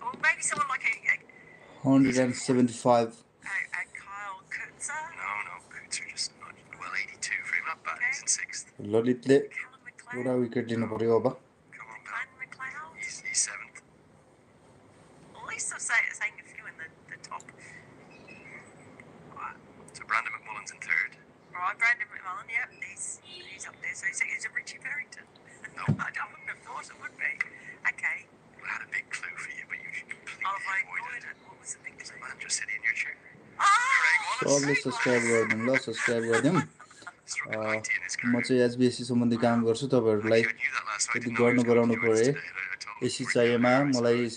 Or maybe someone like 175. Kyle Kurtzer. No, Kurtzer just not well. 82 for him, not bad. He's in 6th. ललितले एउटा wicket लिनु पर्यो अब Come on, pal. He's 7th. At least I'm saying a few in the top. So Brandon McMullen's in 3rd. Right, Brandon McMullen, yep, he's up there. So he's a Richie Berrington. No. I wouldn't have thought it would be. Okay. I had a big clue for you, but you completely Oh, I avoided it. What was the big clue? Man just sitting in your chair. Oh! सबले subscribe गरिदिउँ ल subscribe गरिदिउँ Struck at 90 in his म career. चाहिँ एसबिएससी सम्बन्धी काम गर्छु तपाईँहरूलाई I knew that last night. यदि Didn't know he गर्नु was going गराउनु to परे do it today. I told him AC before चाहिएमा the मलाई numbers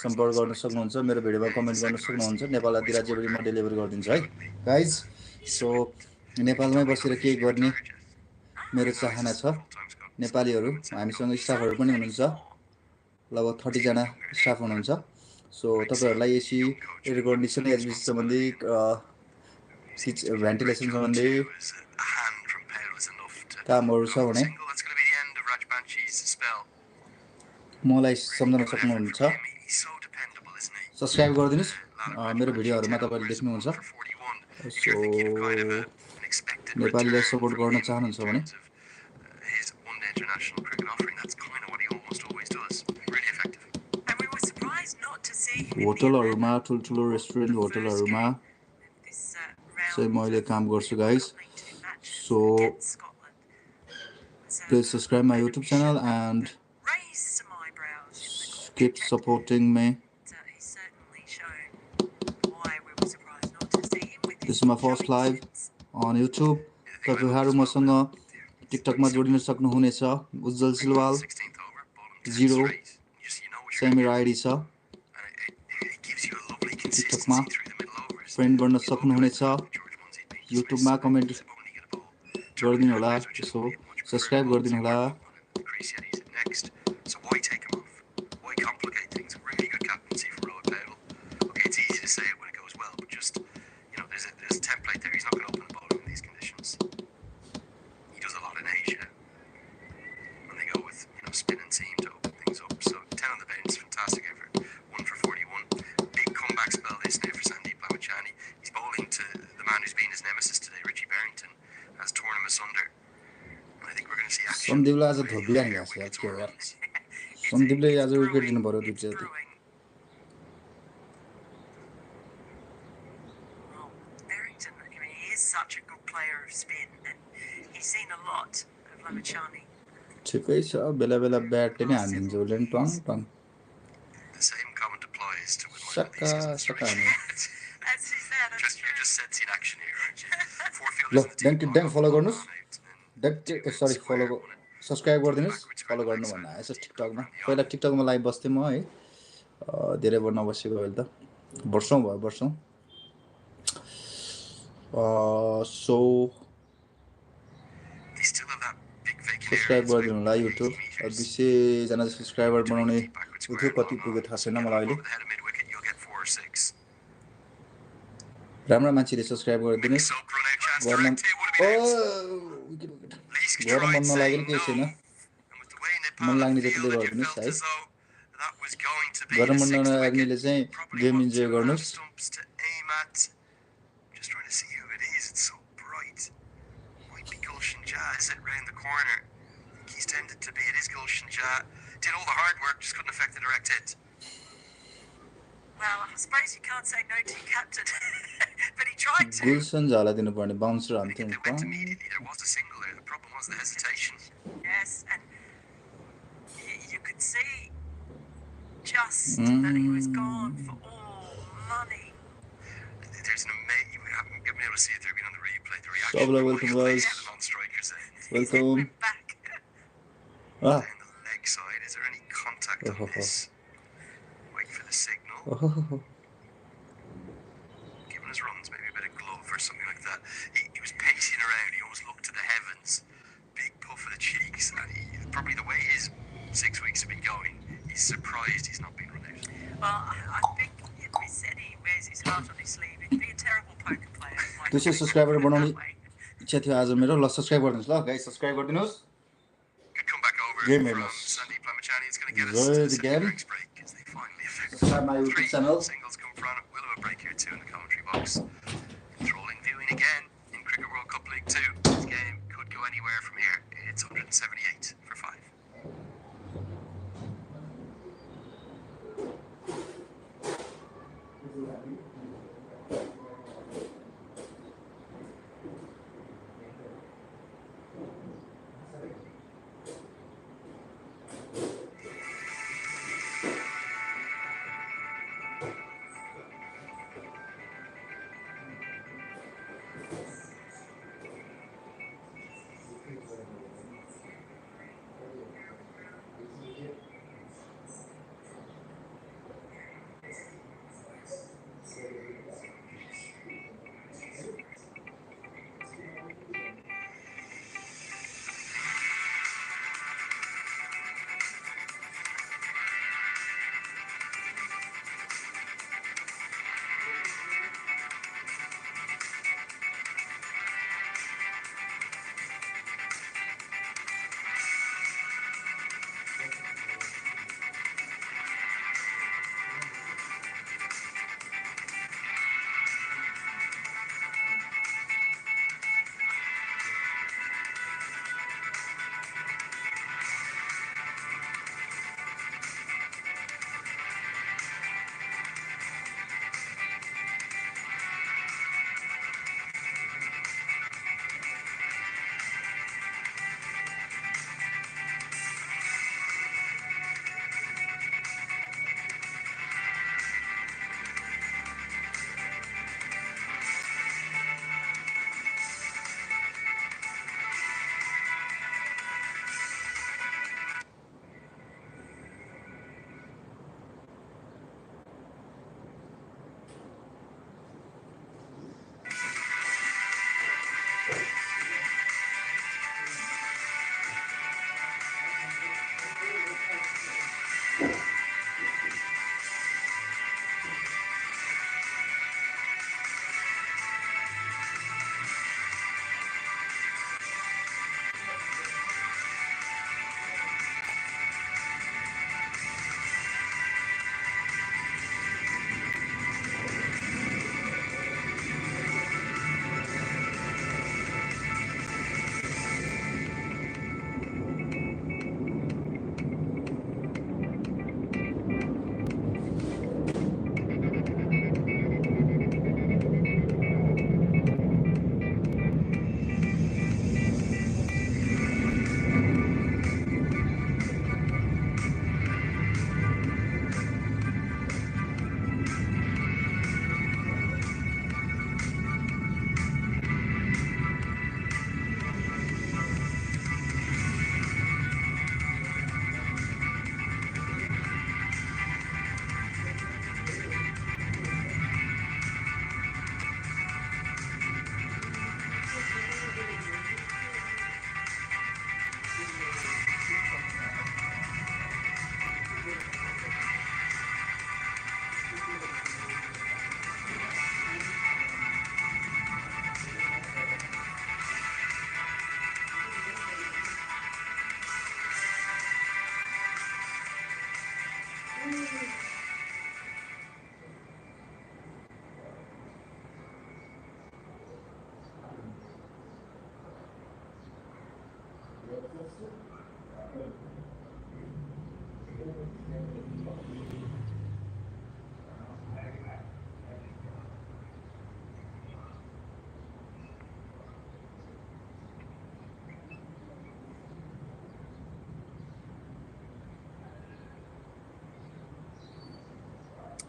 सम्पर्क गर्न last night. सक्नुहुन्छ मेरो भिडियोमा कमेन्ट गर्न सक्नुहुन्छ नेपाल आदि राज्यभरि म डेलिभरी गरिदिन्छु है गाइज सो नेपालमै बसेर केही गर्ने मेरो चाहना छ नेपालीहरू हामीसँग स्टाफहरू पनि हुनुहुन्छ लगभग 30 जना स्टाफ हुनुहुन्छ सो तपाईहरुलाई एसी एयर कन्डिसन एचबिसी सम्बन्धी भेन्टिलेसन सम्बन्धी कामहरु छ भने मलाई सम्झन सक्नुहुन्छ सब्स्क्राइब गरिदिनुस् मेरो भिडियोहरुमा तपाईले देख्नुहुन्छ सो नेपालीलाई सपोर्ट गर्न चाहनुहुन्छ भने होटलहरुमा ठुलठुलो रेस्टुरेन्ट होटलहरुमा चाहिँ मैले काम गर्छु guys so please subscribe my YouTube channel and keep supporting me. This is my first live on YouTube. तपाईहरु मसँग टिकटकमा जोडिन सक्नुहुनेछ उज्जवल सिलवाल 0 चाहिँ मेरो आइडी छ टिकटकमा फ्रेन्ड गर्न सक्नुहुनेछ युट्युबमा कमेन्ट गरिदिनु होला त्यसो सब्स्क्राइब गरिदिनु होला सन्दीपले आज धोबिया नि गाछ यार के यार सन्दीपले आज विकेट दिनु पर्यो दुईटा जति ठिकै छ बेला बेला ब्याटले नै हानिदिन्छ उसले नि टङ टङ सका सका नि ल ड्याङ फलो गर्नुस् सरी फलो सब्स्क्राइब गरिदिनुस् फलो गर्नु भन्नु आएछ टिकटकमा पहिला टिकटकमा लाइभ बस्थेँ म है धेरै बेर नबसेको अहिले त वर्षौं भयो वर्षौं सो सब्स्क्राइब गरिदिनु होला युट्युब 200 जना सब्स्क्राइबर बनाउने उठ्यो कति पुग्यो थाहा छैन मलाई अहिले राम्रो मान्छेले सब्स्क्राइब गरिदिनुस् गर्न मन नलागेर केही छैन मन लाग्ने जतिले गरिदिनुस् है गर्न मन नलाग्नेले चाहिँ गेम इन्जोय गर्नुस् Well, I suppose you can't say no to your captain, but he tried to. Gulshan jala dinu parne bouncer anthem. There was a single there. The problem was the hesitation. Yes, and you could see just that he was gone for all money. There's an amazing. You haven't been able to see it. They've been on the replay. The reaction. Sobla, welcome guys. Welcome. Down the leg side. Is there any contact on this? Wait for the signal. Giving his runs, maybe a bit of glove or something like that. He was pacing around. He almost looked to the heavens. Big puff of the cheeks, and probably the way his 6 weeks have been going, he's surprised he's not been run out. Well, I think if we said he wears his heart on his sleeve, he'd be a terrible poker player. This is subscriber बनाउने इच्छा थियो आज मेरो ल subscribe गरिदिनुस् ल guys subscribe गरिदिनुस् Good comeback over Game from famous. Sandeep Lamachani. It's going to get Enjoy us the to game. the drinks break as they finally Subscribe my YouTube three channel. singles come from it. We'll have a break here too in the commentary box. Enthralling viewing again in Cricket World Cup League 2. This game could go anywhere from here. It's 178 for 5.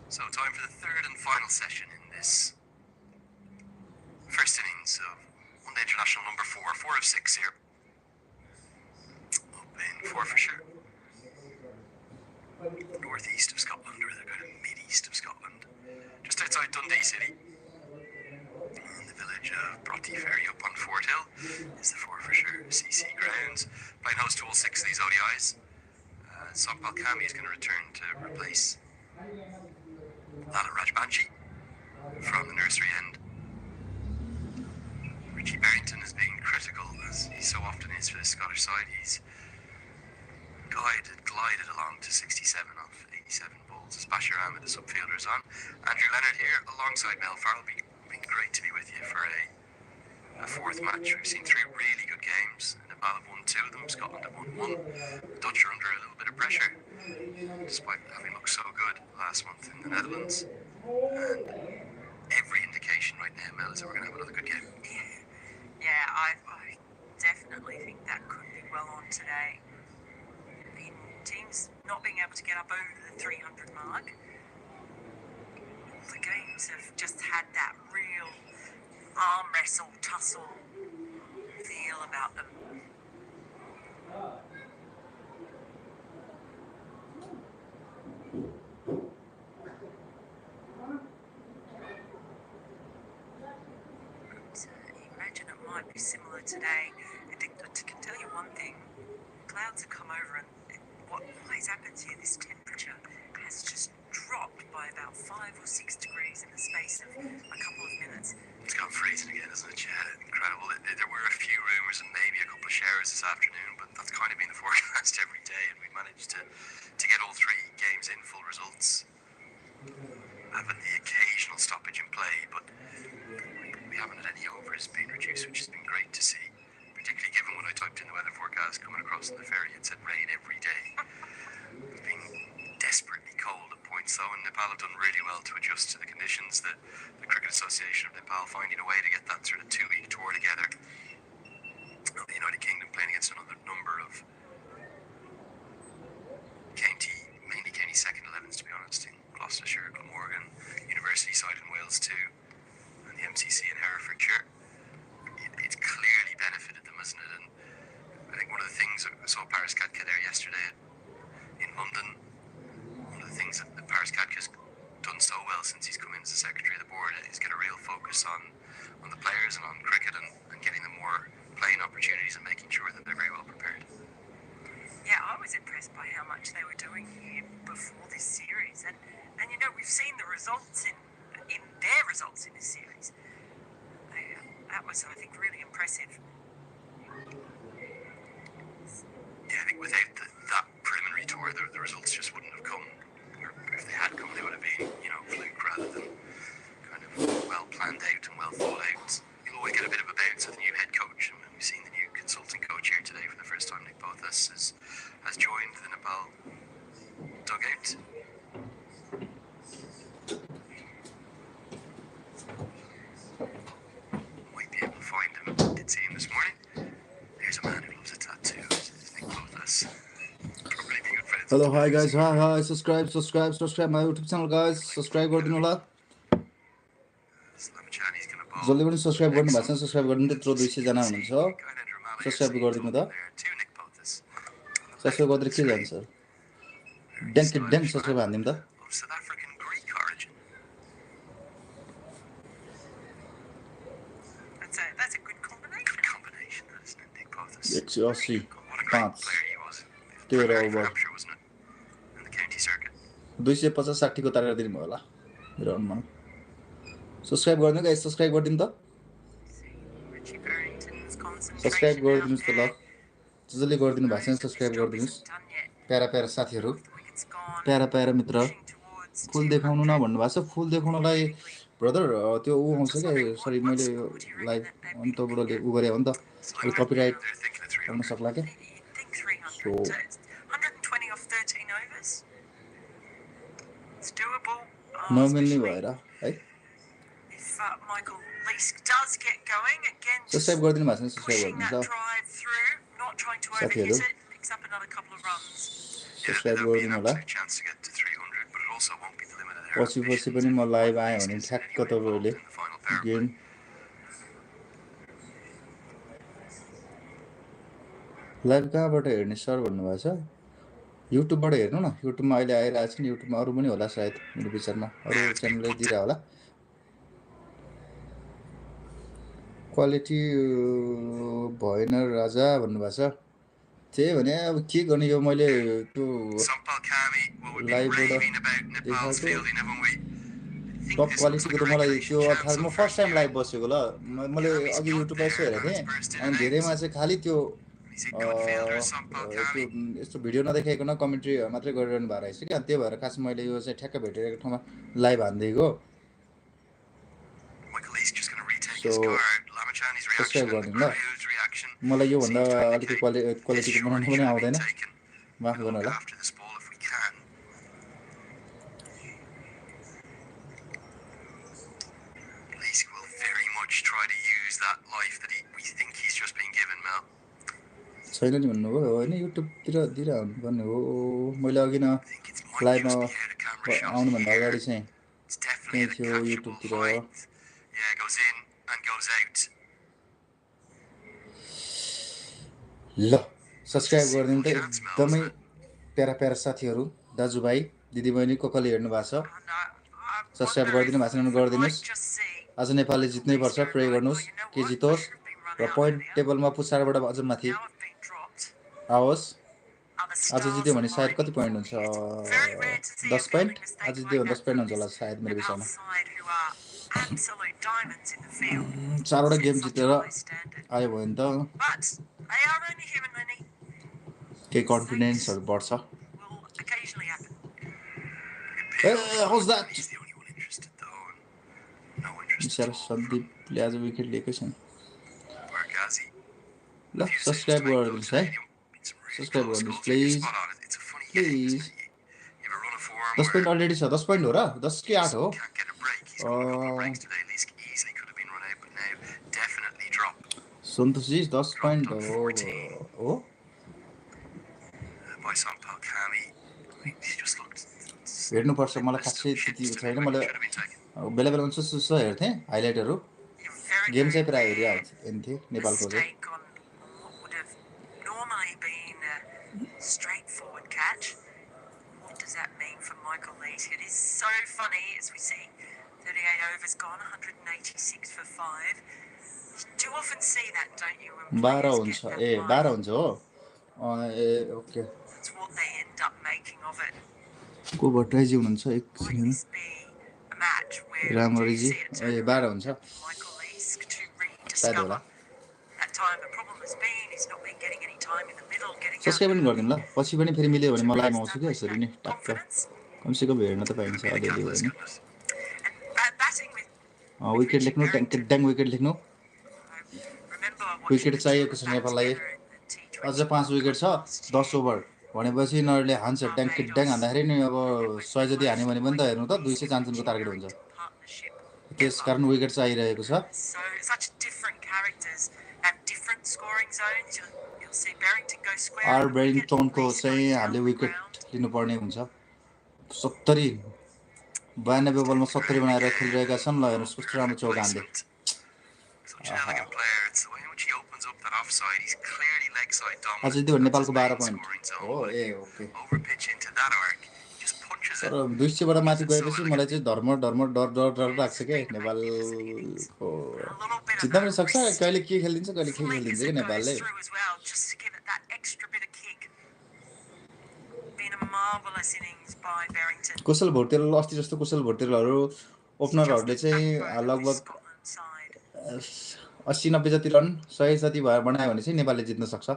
So time for the third and final session in this first innings of One Day International number 4. 4 of 6 here. Up in Forfarshire. Northeast of Scotland, or the kind of mid-east of Scotland. Just outside Dundee City. In the village of Ferry up on Fort Hill is the Forfarshire CC grounds. Playing host to all 6 of these ODIs. Sokpal Kami is going to return to replace Lala Rajbanshi from the nursery end. Richie Barrington has been critical, as he so often is for the Scottish side. He's glided along to 67 off 87 balls. As Bashir Ahmed, the subfielder, is on. Andrew Leonard here alongside Mel Farrell. Been great to be with you for a fourth match. We've seen 3 really good games. Nepal have won 2 of them. Scotland have won 1. The Dutch are under a little bit of pressure, despite having looked so good last month in the Netherlands. And every indication right now, Mel, is that we're going to have another good game. Yeah, I definitely think that could be well on today. In teams not being able to get up over the 300 mark, the games have just had that real arm wrestle, tussle feel about them. Imagine it might be similar today. I can tell you one thing, clouds have come over and what always happens here, this temperature has just dropped by about 5 or 6 degrees in the space of a couple of minutes. It's gone freezing again, isn't it? Yeah, incredible. There were a few rumours and maybe a couple of showers this afternoon, but that's kind of been the forecast every day, and we managed to get all 3 games in full results. Having the occasional stoppage in play, but we haven't had any overs being reduced, which has been great to see, particularly given when I typed in the weather forecast coming across on the ferry, it said rain every day. It's been desperately cold at points though, and Nepal have done really well to adjust to the conditions. The Cricket Association of Nepal finding a way to get that sort of 2-week tour together. The United Kingdom playing against another number of mainly county second 11s, to be honest, in Gloucestershire, Glamorgan, University side in Wales too, and the MCC in Herefordshire. It's clearly benefited them, hasn't it? And I think one of the things, I saw Paris Katka there yesterday in London. One of the things that Paris Katka's done so well since he's come in as the secretary of the board is get a real focus on the players and on cricket and getting them more playing opportunities and making sure that they're very well prepared. Yeah, I was impressed by how much they were doing here before this series, and you know, we've seen the results in their results in this series. That was, I think, really impressive. Yeah, I think without that preliminary tour, the results just wouldn't have come. Or if they had come, they would have been, fluke rather than kind of well planned out and well thought out. You'll always get a bit of a bounce with the new head coach, and we've seen the new consultant coach here today for the first time. Nick Bothas has joined the Nepal dugout. Might be able to find him. Did see him this morning. There's a man who loves a tattoo. Nick Bothas. Probably be good friends. Hello, hi guys, hi, subscribe my YouTube channel guys, subscribe गरिदिनु होला जसले पनि subscribe गर्नु भएको छ subscribe गर्नु त्यत्रो 200 जना हुनुहुन्छ सब्स्क्राइब गरिदिनु त सब्स्क्राइब गर्दै के जान्छ ड्याङ सब्स्क्राइब हान्दिम त That's a good combination. Good combination, isn't it, Nick Bothas? 180 What a great 5 player he was. 13 over Hampshire, wasn't it? In the county circuit. 250-60 को तारेर दिनु होला मेरो अनुमान सब्स्क्राइब गर्नु गाइस सब्स्क्राइब गरिदिनु त Richie Barrington's सब्स्क्राइब concentration गरिदिनुस् त ल जसले गरिदिनु भएको छैन सब्स्क्राइब गरिदिनुस् प्यारा प्यारा साथीहरु प्यारा प्यारा मित्र फुल देखाउनु न भन्नुभएको छ फुल देखाउनलाई ब्रदर त्यो ऊ आउँछ क्या सरी मैले लाइभ अन्तबाट ऊ गरे हो नि त अहिले कपिराइट आउन सक्ला क्या सो नमिल्ने भएर है सब्सक्राइब गरिदिनु भएको छैन सब्सक्राइब गरिदिनु साथीहरू सब्सक्राइब गरिदिनु होला पछि पनि म लाइभ आएँ भने ठ्याक्क तपाईँहरूले गेम लाइभ कहाँबाट हेर्ने सर भन्नुभएको छ युट्युबबाट हेर्नु न युट्युबमा अहिले आइरहेको छ नि युट्युबमा अरू पनि होला सायद मेरो विचारमा अरू च्यानलले दिइरह होला क्वालिटी भएन राजा भन्नुभएको छ त्यही भने अब के गर्ने यो मैले त्यो लाइभबाट देखाएको टप क्वालिटीको त मलाई त्यो अर्थात् म फर्स्ट टाइम लाइभ बसेको ल मैले अघि युट्युबमा यसो हेरेको थिएँ अनि धेरैमा चाहिँ खालि त्यो यस्तो भिडियो नदेखाइकन कमेन्ट्री मात्रै गरिरहनु भएको रहेछ क्या त्यही भएर खास मैले यो चाहिँ ठ्याक्क भेटेको ठाउँमा लाइभ हानिदिएको सब्सक्राइब गरिदिनु ल मलाई योभन्दा अलिकति क्वालिटीको बनाउनु पनि आउँदैन माफ गर्नु होला छैन नि भन्नुभयो होइन युट्युबतिर दिइरहनु पर्ने हो मैले अघि न लाइभमा आउनुभन्दा अगाडि चाहिँ त्यही थियो युट्युबतिर ल सब्सक्राइब गरिदिनु त एकदमै प्यारा प्यारा साथीहरू दाजुभाइ दिदीबहिनी कसले हेर्नु भएको छ सब्सक्राइब गरिदिनु भएको छ भने गरिदिनुहोस् आज नेपालले जित्नै पर्छ प्रे गर्नुहोस् के जितोस् र पोइन्ट टेबलमा पुछारबाट अझ माथि आओस् आज जित्यो भने सायद कति पोइन्ट हुन्छ 10 पोइन्ट आज जित्यो भने 10 पोइन्ट हुन्छ होला सायद मेरो विचारमा 4वटा गेम जितेर आयो भने त केही कन्फिडेन्सहरू बढ्छ सन्दीपले आज विकेट लिएकै छैन ल सब्सक्राइब गरिदिनुहोस् है सब्सक्राइब गर्नुहोस् प्लिज 10 पोइन्ट अलरेडी छ 10 पोइन्ट हो र 10 कि 8 हो सन्तोषजी 10 पोइन्ट हो हेर्नुपर्छ मलाई खासै त्यति छैन मैले बेला बेला सुसु हेर्थेँ हाइलाइटहरू गेम चाहिँ प्रायः हेरिहाल्थेँ नेपालको चाहिँ What does that mean for Michael Lees? It is so funny as we see 38 overs gone, 186 for 5. You do often see that, don't you? 12 हुन्छ ए 12 हुन्छ हो ए okay That's what they end up making of it. को भट्टराईजी हुनुहुन्छ एक Might this be a match where रामहरिजी ए 12 हुन्छ Michael Lees to rediscover that time? The problem has been he's not been getting any time in the middle, getting subscribe पनि गरिदिनु ल पछि पनि फेरि मिल्यो भने म लाइभ आउँछु क्या यसरी नै टक्क कमसेकम हेर्न त पाइन्छ अलिअलि भयो नि विकेट लेख्नु ट्याङ विकेट लेख्नु विकेट चाहिएको छ नेपाललाई अझ 5 विकेट छ 10 ओभर भनेपछि यिनीहरूले हान्छ ट्याङ हान्दाखेरि नि अब 100 जति हान्यो भने पनि त हेर्नु त 200 चान्सनको टार्गेट हुन्छ त्यस कारण विकेट चाहिरहेको छ आर ब्रेरिङटनको चाहिँ हामीले विकेट लिनुपर्ने हुन्छ 92 बलमा 70 बनाएर खेलिरहेका छन् ल हेर्नुहोस् कस्तो राम्रो चौका हान्दै आज त्यो नेपालको 12 पोइन्ट हो ए ओके तर 200 बाट माथि गएपछि मलाई चाहिँ डर लाग्छ के नेपालको जित्न पनि सक्छ कहिले के खेलिदिन्छ कहिले के खेलिदिन्छ के नेपालले कुशल भोटेल अस्ति जस्तो कुशल भोटेलहरू ओपनरहरूले चाहिँ लगभग 80-90 जति रन 100 जति भएर बनायो भने चाहिँ नेपालले जित्न सक्छ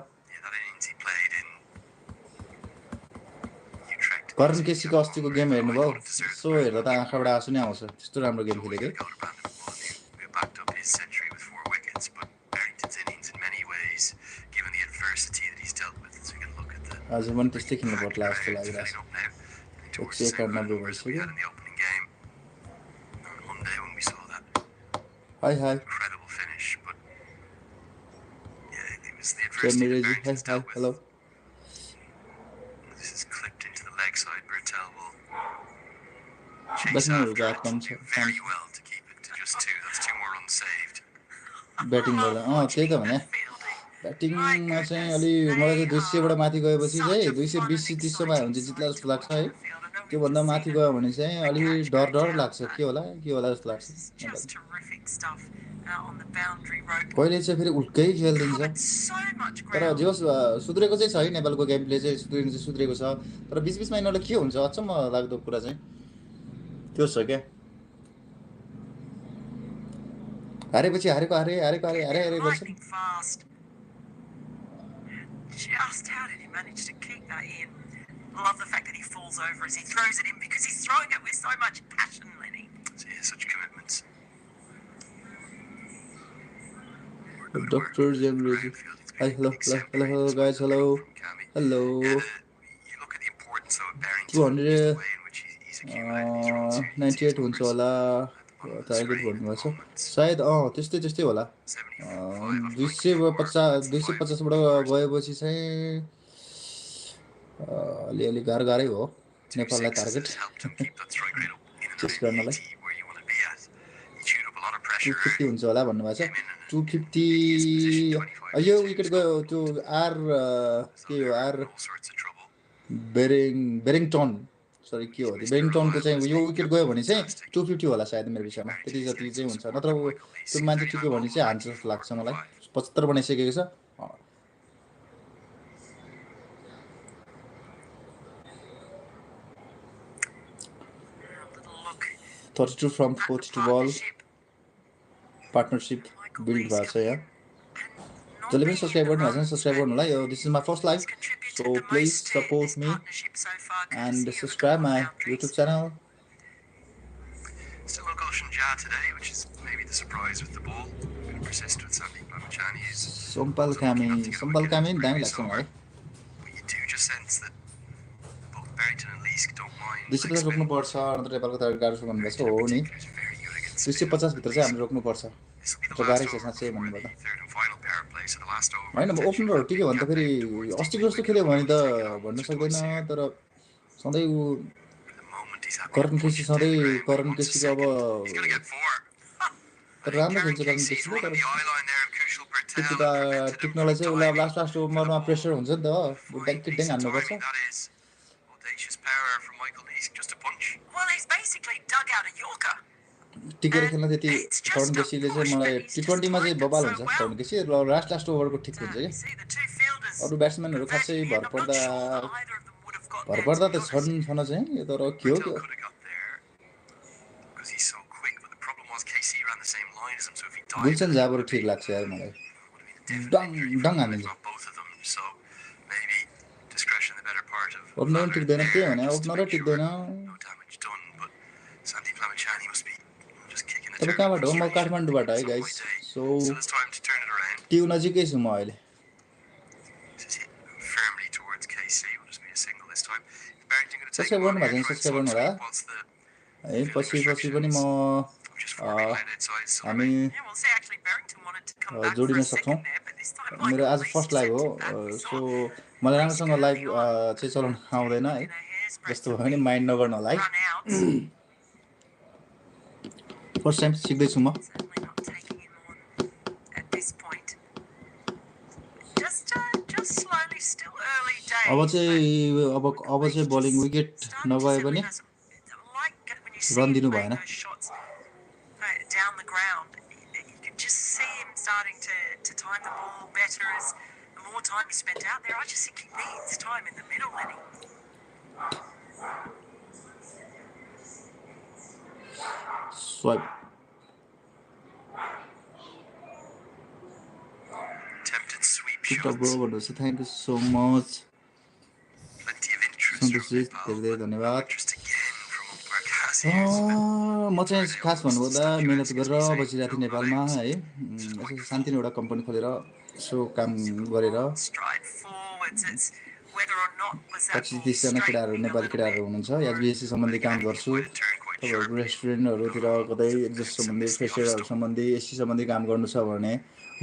करण केसीको अस्तिको गेम हेर्नुभयो सो हेर्दा त आँखाबाट आँसु नै आउँछ त्यस्तो राम्रो गेम खेले के backed up his century with 4 wickets, but Barrington's innings in many ways, given the adversity that he's dealt with, so we can look at the आज पनि त्यस्तै खेल्नु पर्ला जस्तो लागिरहेछ filling up now, towards the same amount of numbers that we had in the opening game on Monday when we saw that high incredible finish. But yeah, it was the adversity that Barrington's dealt with. Hello This is clipped into the leg side. Bertel will chase Batting after will it. come Very well to keep it to just 2. That's 2 more runs saved. Batting गर्दा त्यही त भने ब्याटिङमा चाहिँ अलि मलाई चाहिँ 200 बाट माथि गएपछि चाहिँ 220-30 मा हुन्छ जित्ला जस्तो लाग्छ है त्योभन्दा माथि गयो भने चाहिँ अलि डर लाग्छ के होला जस्तो लाग्छ कहिले चाहिँ फेरि उल्कै खेलिदिन्छ तर जे होस् सुध्रेको चाहिँ छ है नेपालको गेम प्ले चाहिँ सुध्रेको छ तर बीचमा यिनीहरूले के हुन्छ अचम्म लाग्दो कुरा चाहिँ त्यो छ क्या हारेपछि हारेको गर्छ Just how did he manage to kick that in? Love the fact that he falls over as he throws it in because he's throwing it with so much passion, Lenny. So yeah, such commitments. Dr. Jamrezi. Hi, hello guys, hello. Hello. You look at the importance of Barrington, the way in which he's accumulated these runs here. 98 हुन्छ होला target भन्नुभएको छ सायद त्यस्तै होला 250 बाट गएपछि चाहिँ अलि गाह्रै हो नेपाललाई टार्गेट चेस गर्नलाई 250 हुन्छ होला भन्नुभएको छ 250 यो विकेट गयो त्यो आर के हो आर बेरिङटन सरी के हो बेरिङटनको चाहिँ यो विकेट गयो भने चाहिँ 250 होला सायद मेरो विषयमा त्यति जति चाहिँ हुन्छ नत्र त्यो मान्छे टिक्यो भने चाहिँ हान्छ जस्तो लाग्छ मलाई 75 बनाइसकेको छ 32 from 42 ball partnership build भएको छ यहाँ जसले पनि सब्सक्राइब गर्नुभएको छ सब्सक्राइब गर्नु होला यो this is my first live so please support me and subscribe my YouTube channel. Still no Gulshan Jha today, which is maybe the surprise with the ball. Going to persist with Sandeep Lamachani. Sompal Kami दामी लाग्छ मलाई. But you do just sense that both Barrington and Leask don't mind. 250 रोक्नु पर्छ नत्र नेपालको त गाह्रो छ भन्नुभएको छ हो नि 250 भित्र चाहिँ हामीले रोक्नु पर्छ गाह्रै छ साँच्चै भन्नुपर्दा हैन ओपनरहरु टिक्यो भने त फेरि अस्तिको जस्तो खेल्यो भने त भन्न सक्दैन तर सधैँ करण केसीको अब तर राम्रो खेल्छ करण केसीले तर टिक्नलाई चाहिँ उसलाई लास्ट ओभरमा प्रेसर हुन्छ नि त ड्याङ हान्नुपर्छ टिकेर खेल्न त्यति करण केसीले चाहिँ मलाई T20 मा चाहिँ बबाल हुन्छ करण केसी लास्ट ओभरको ठिक हुन्छ क्या अरू ब्याट्सम्यानहरु खासै भरपर्दा त छन् चाहिँ तर के हो गुलसन जाबर ठिक लाग्छ यार मलाई डङ हानिन्छ ओपनर टिक्दैन के भने ओपनरै टिक्दैन तपाईँ कहाँबाट हो म काठमाडौँबाट है गाइस सो ट्यु नजिकै छु म अहिले सब्सक्राइब गर्नु भएको छैन सब्सक्राइब गर्नु होला है पछि पनि म हामी जोडिन सक्छौँ मेरो आज फर्स्ट लाइभ हो सो मलाई राम्रोसँग लाइभ चाहिँ चलाउन आउँदैन है जस्तो भयो भने माइन्ड नगर्नु होला है फर्स्ट टाइम सिक्दैछु म अब चाहिँ बलिङ विकेट नगए पनि रन दिनु भएन Swipe. Attempted sweep shot. Bro, thank you so much. Plenty of interest सुन्दरजीत धेरै धेरै धन्यवाद म चाहिँ खास भन्नुपर्दा मिहिनेत गरेर बसिरहेको थिएँ नेपालमा है यसो शान्तिले एउटा कम्पनी खोलेर यसो काम गरेर 25-30जना केटाहरू नेपाली केटाहरू हुनुहुन्छ एचबिएससी सम्बन्धी काम गर्छु तपाईँहरूको रेस्टुरेन्टहरूतिर कतै एग्जस्ट सम्बन्धी फेसियलहरू सम्बन्धी एसी सम्बन्धी काम गर्नु छ भने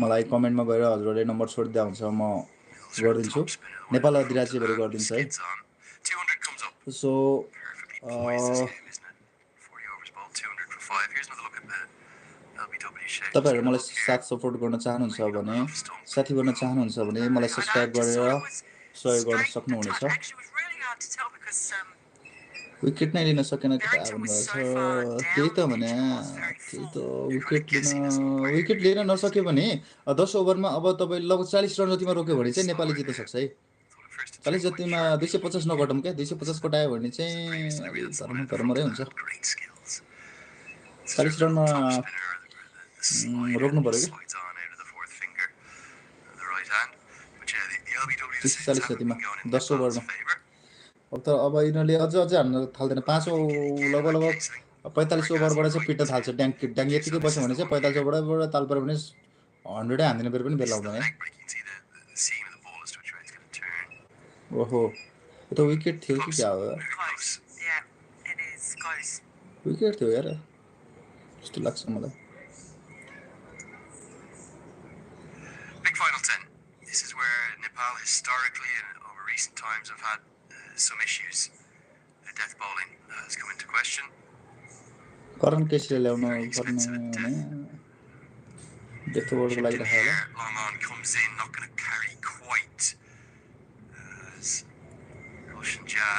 मलाई कमेन्टमा गएर हजुरहरूले नम्बर छोडिदिँदा हुन्छ म गरिदिन्छु नेपाल अधिराज्यभरि गरिदिन्छु है सो तपाईहरु मलाई साथ सपोर्ट गर्न चाहनुहुन्छ भने साथी बन्न चाहनुहुन्छ भने मलाई सब्स्क्राइब गरेर सहयोग गर्न सक्नुहुनेछ विकेट नै लिन सकेन केटा भन्नुभएको छ त्यही त भने विकेट लिन नसक्यो भने 10 ओभरमा अब तपाईँ लगभग 40 रन जतिमा रोक्यो भने चाहिँ नेपालले जित्न सक्छ है 40 जतिमा 250 नगटौँ क्या 250 कटायो भने चाहिँ धर्मरै हुन्छ 40 रनमा रोक्नु पर्यो कि 40 जतिमा 10 ओभरमा अब यिनीहरूले अझ हान्न थाल्दैन 5 लगभग 45 ओभरबाट चाहिँ पिट्न थाल्छ ड्याङ यतिकै बस्यो भने चाहिँ 45 ओभरबाट ताल पऱ्यो भने 100 हान्दिने बेर पनि बेला हुँदैन ओहो यो त विकेट थियो कि क्या हो विकेट थियो यार जस्तो लाग्छ मलाई Big final 10. This is where Nepal historically and over recent times have had some issues. The death bowling has come into question. करण केसीले ल्याउनु पर्ने भने डेथ बलको लागि राखेको होला Long on comes in, not going to carry quite as Roshan Jha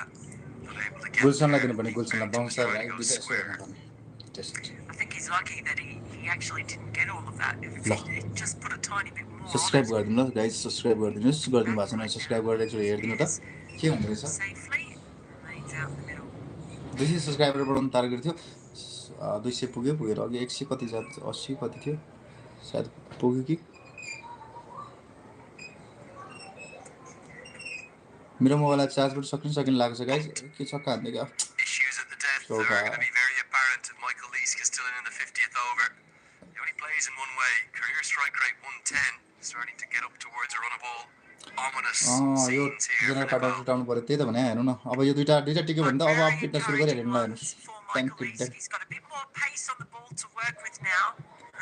not able to get. गुलसनलाई दिनुपर्ने गुलसनलाई bouncer right दिन्छ I think he's lucky that he actually didn't get all of that. If he just put a tiny bit more. Subscribe गरिदिनु ल guys subscribe गरिदिनुस् गरिदिनु भएको छैन subscribe गरेर एकचोटि हेरिदिनु त के भन्दै रहेछ 200 सब्स्क्राइबर बढाउनु टार्गेट थियो 200 पुगेर अघि 100 कति 80 कति थियो सायद पुग्यो कि मेरो मोबाइललाई चार्जबाट सकिन लाग्छ गाइस के छक्का हान्दै क्या Issues at the death are going to be very apparent if Michael Leask is still in the 50th over. He only plays in one way. Career strike rate 110, starting to get up towards a runnable. Ominous scenes here. Yo general card उठाउनु पर्यो त्यही त भने हैन न अब यो दुईटा टिक्यो भने त अब फिट्न सुरु गरिहाल्नु ल हेर्नुस् thank you He's got a bit more pace on the ball to work with now,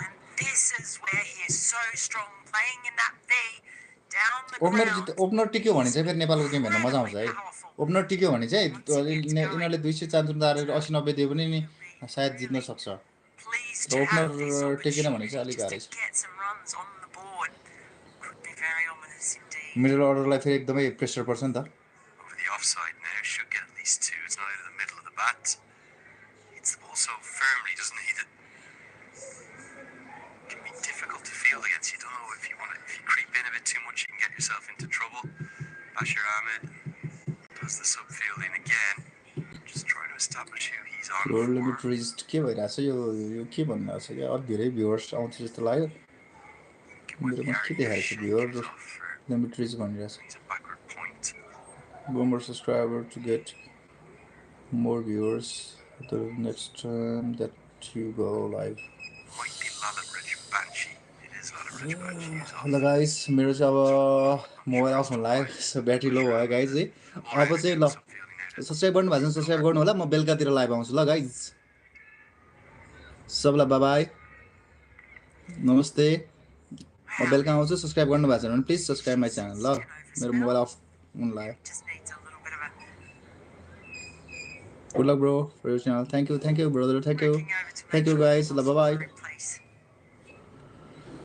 and this is where he is so strong, playing in that V down the ground. Opener टिक्यो भने चाहिँ फेरि नेपालको game हेर्न मजा आउँछ है opener टिक्यो भने चाहिँ यिनीहरूले 200 चान्स तारेर 80-90 दियो भने नि सायद जित्न सक्छ र ओपनर टिकेन भने चाहिँ अलिक गाह्रो छ मिडल अर्डरलाई फेरि एकदमै प्रेसर पर्छ नि त Over the offside now, should get at least 2. It's not out of the middle of the bat. It's the ball so firmly, doesn't he, that it can be difficult to field against. You don't know if you creep in a bit too much, you can get yourself into trouble. Bashir Ahmed does the sub fielding again, just trying to establish who he's on. Your limit reached के भइराछ यो के भन्नुहुन्छ क्या अझ धेरै viewers आउँछ जस्तो लाग्यो मेरोमा के देखाएको छ viewer limit reach भनिराछ one more subscriber to get more viewers the next time that you go live Might be Lalit Rich Banshee. It is Lalit Rich Banshee. ल गाइस मेरो चाहिँ अब मोबाइल अफ हुन लाग्यो सो ब्याट्री लो भयो guys है अब चाहिँ ल सब्स्क्राइब गर्नु भएको छ सब्स्क्राइब गर्नु होला म बेलुकातिर लाइभ आउँछु ल गाइस सबलाई बाइ बाइ नमस्ते म बेलुका आउँछु सब्स्क्राइब गर्नु भएको छ भने प्लिज सब्स्क्राइब माई च्यानल ल मेरो मोबाइल अफ हुन लाग्यो good luck bro for your channel thank you brother thank you guys ल बाइ बाइ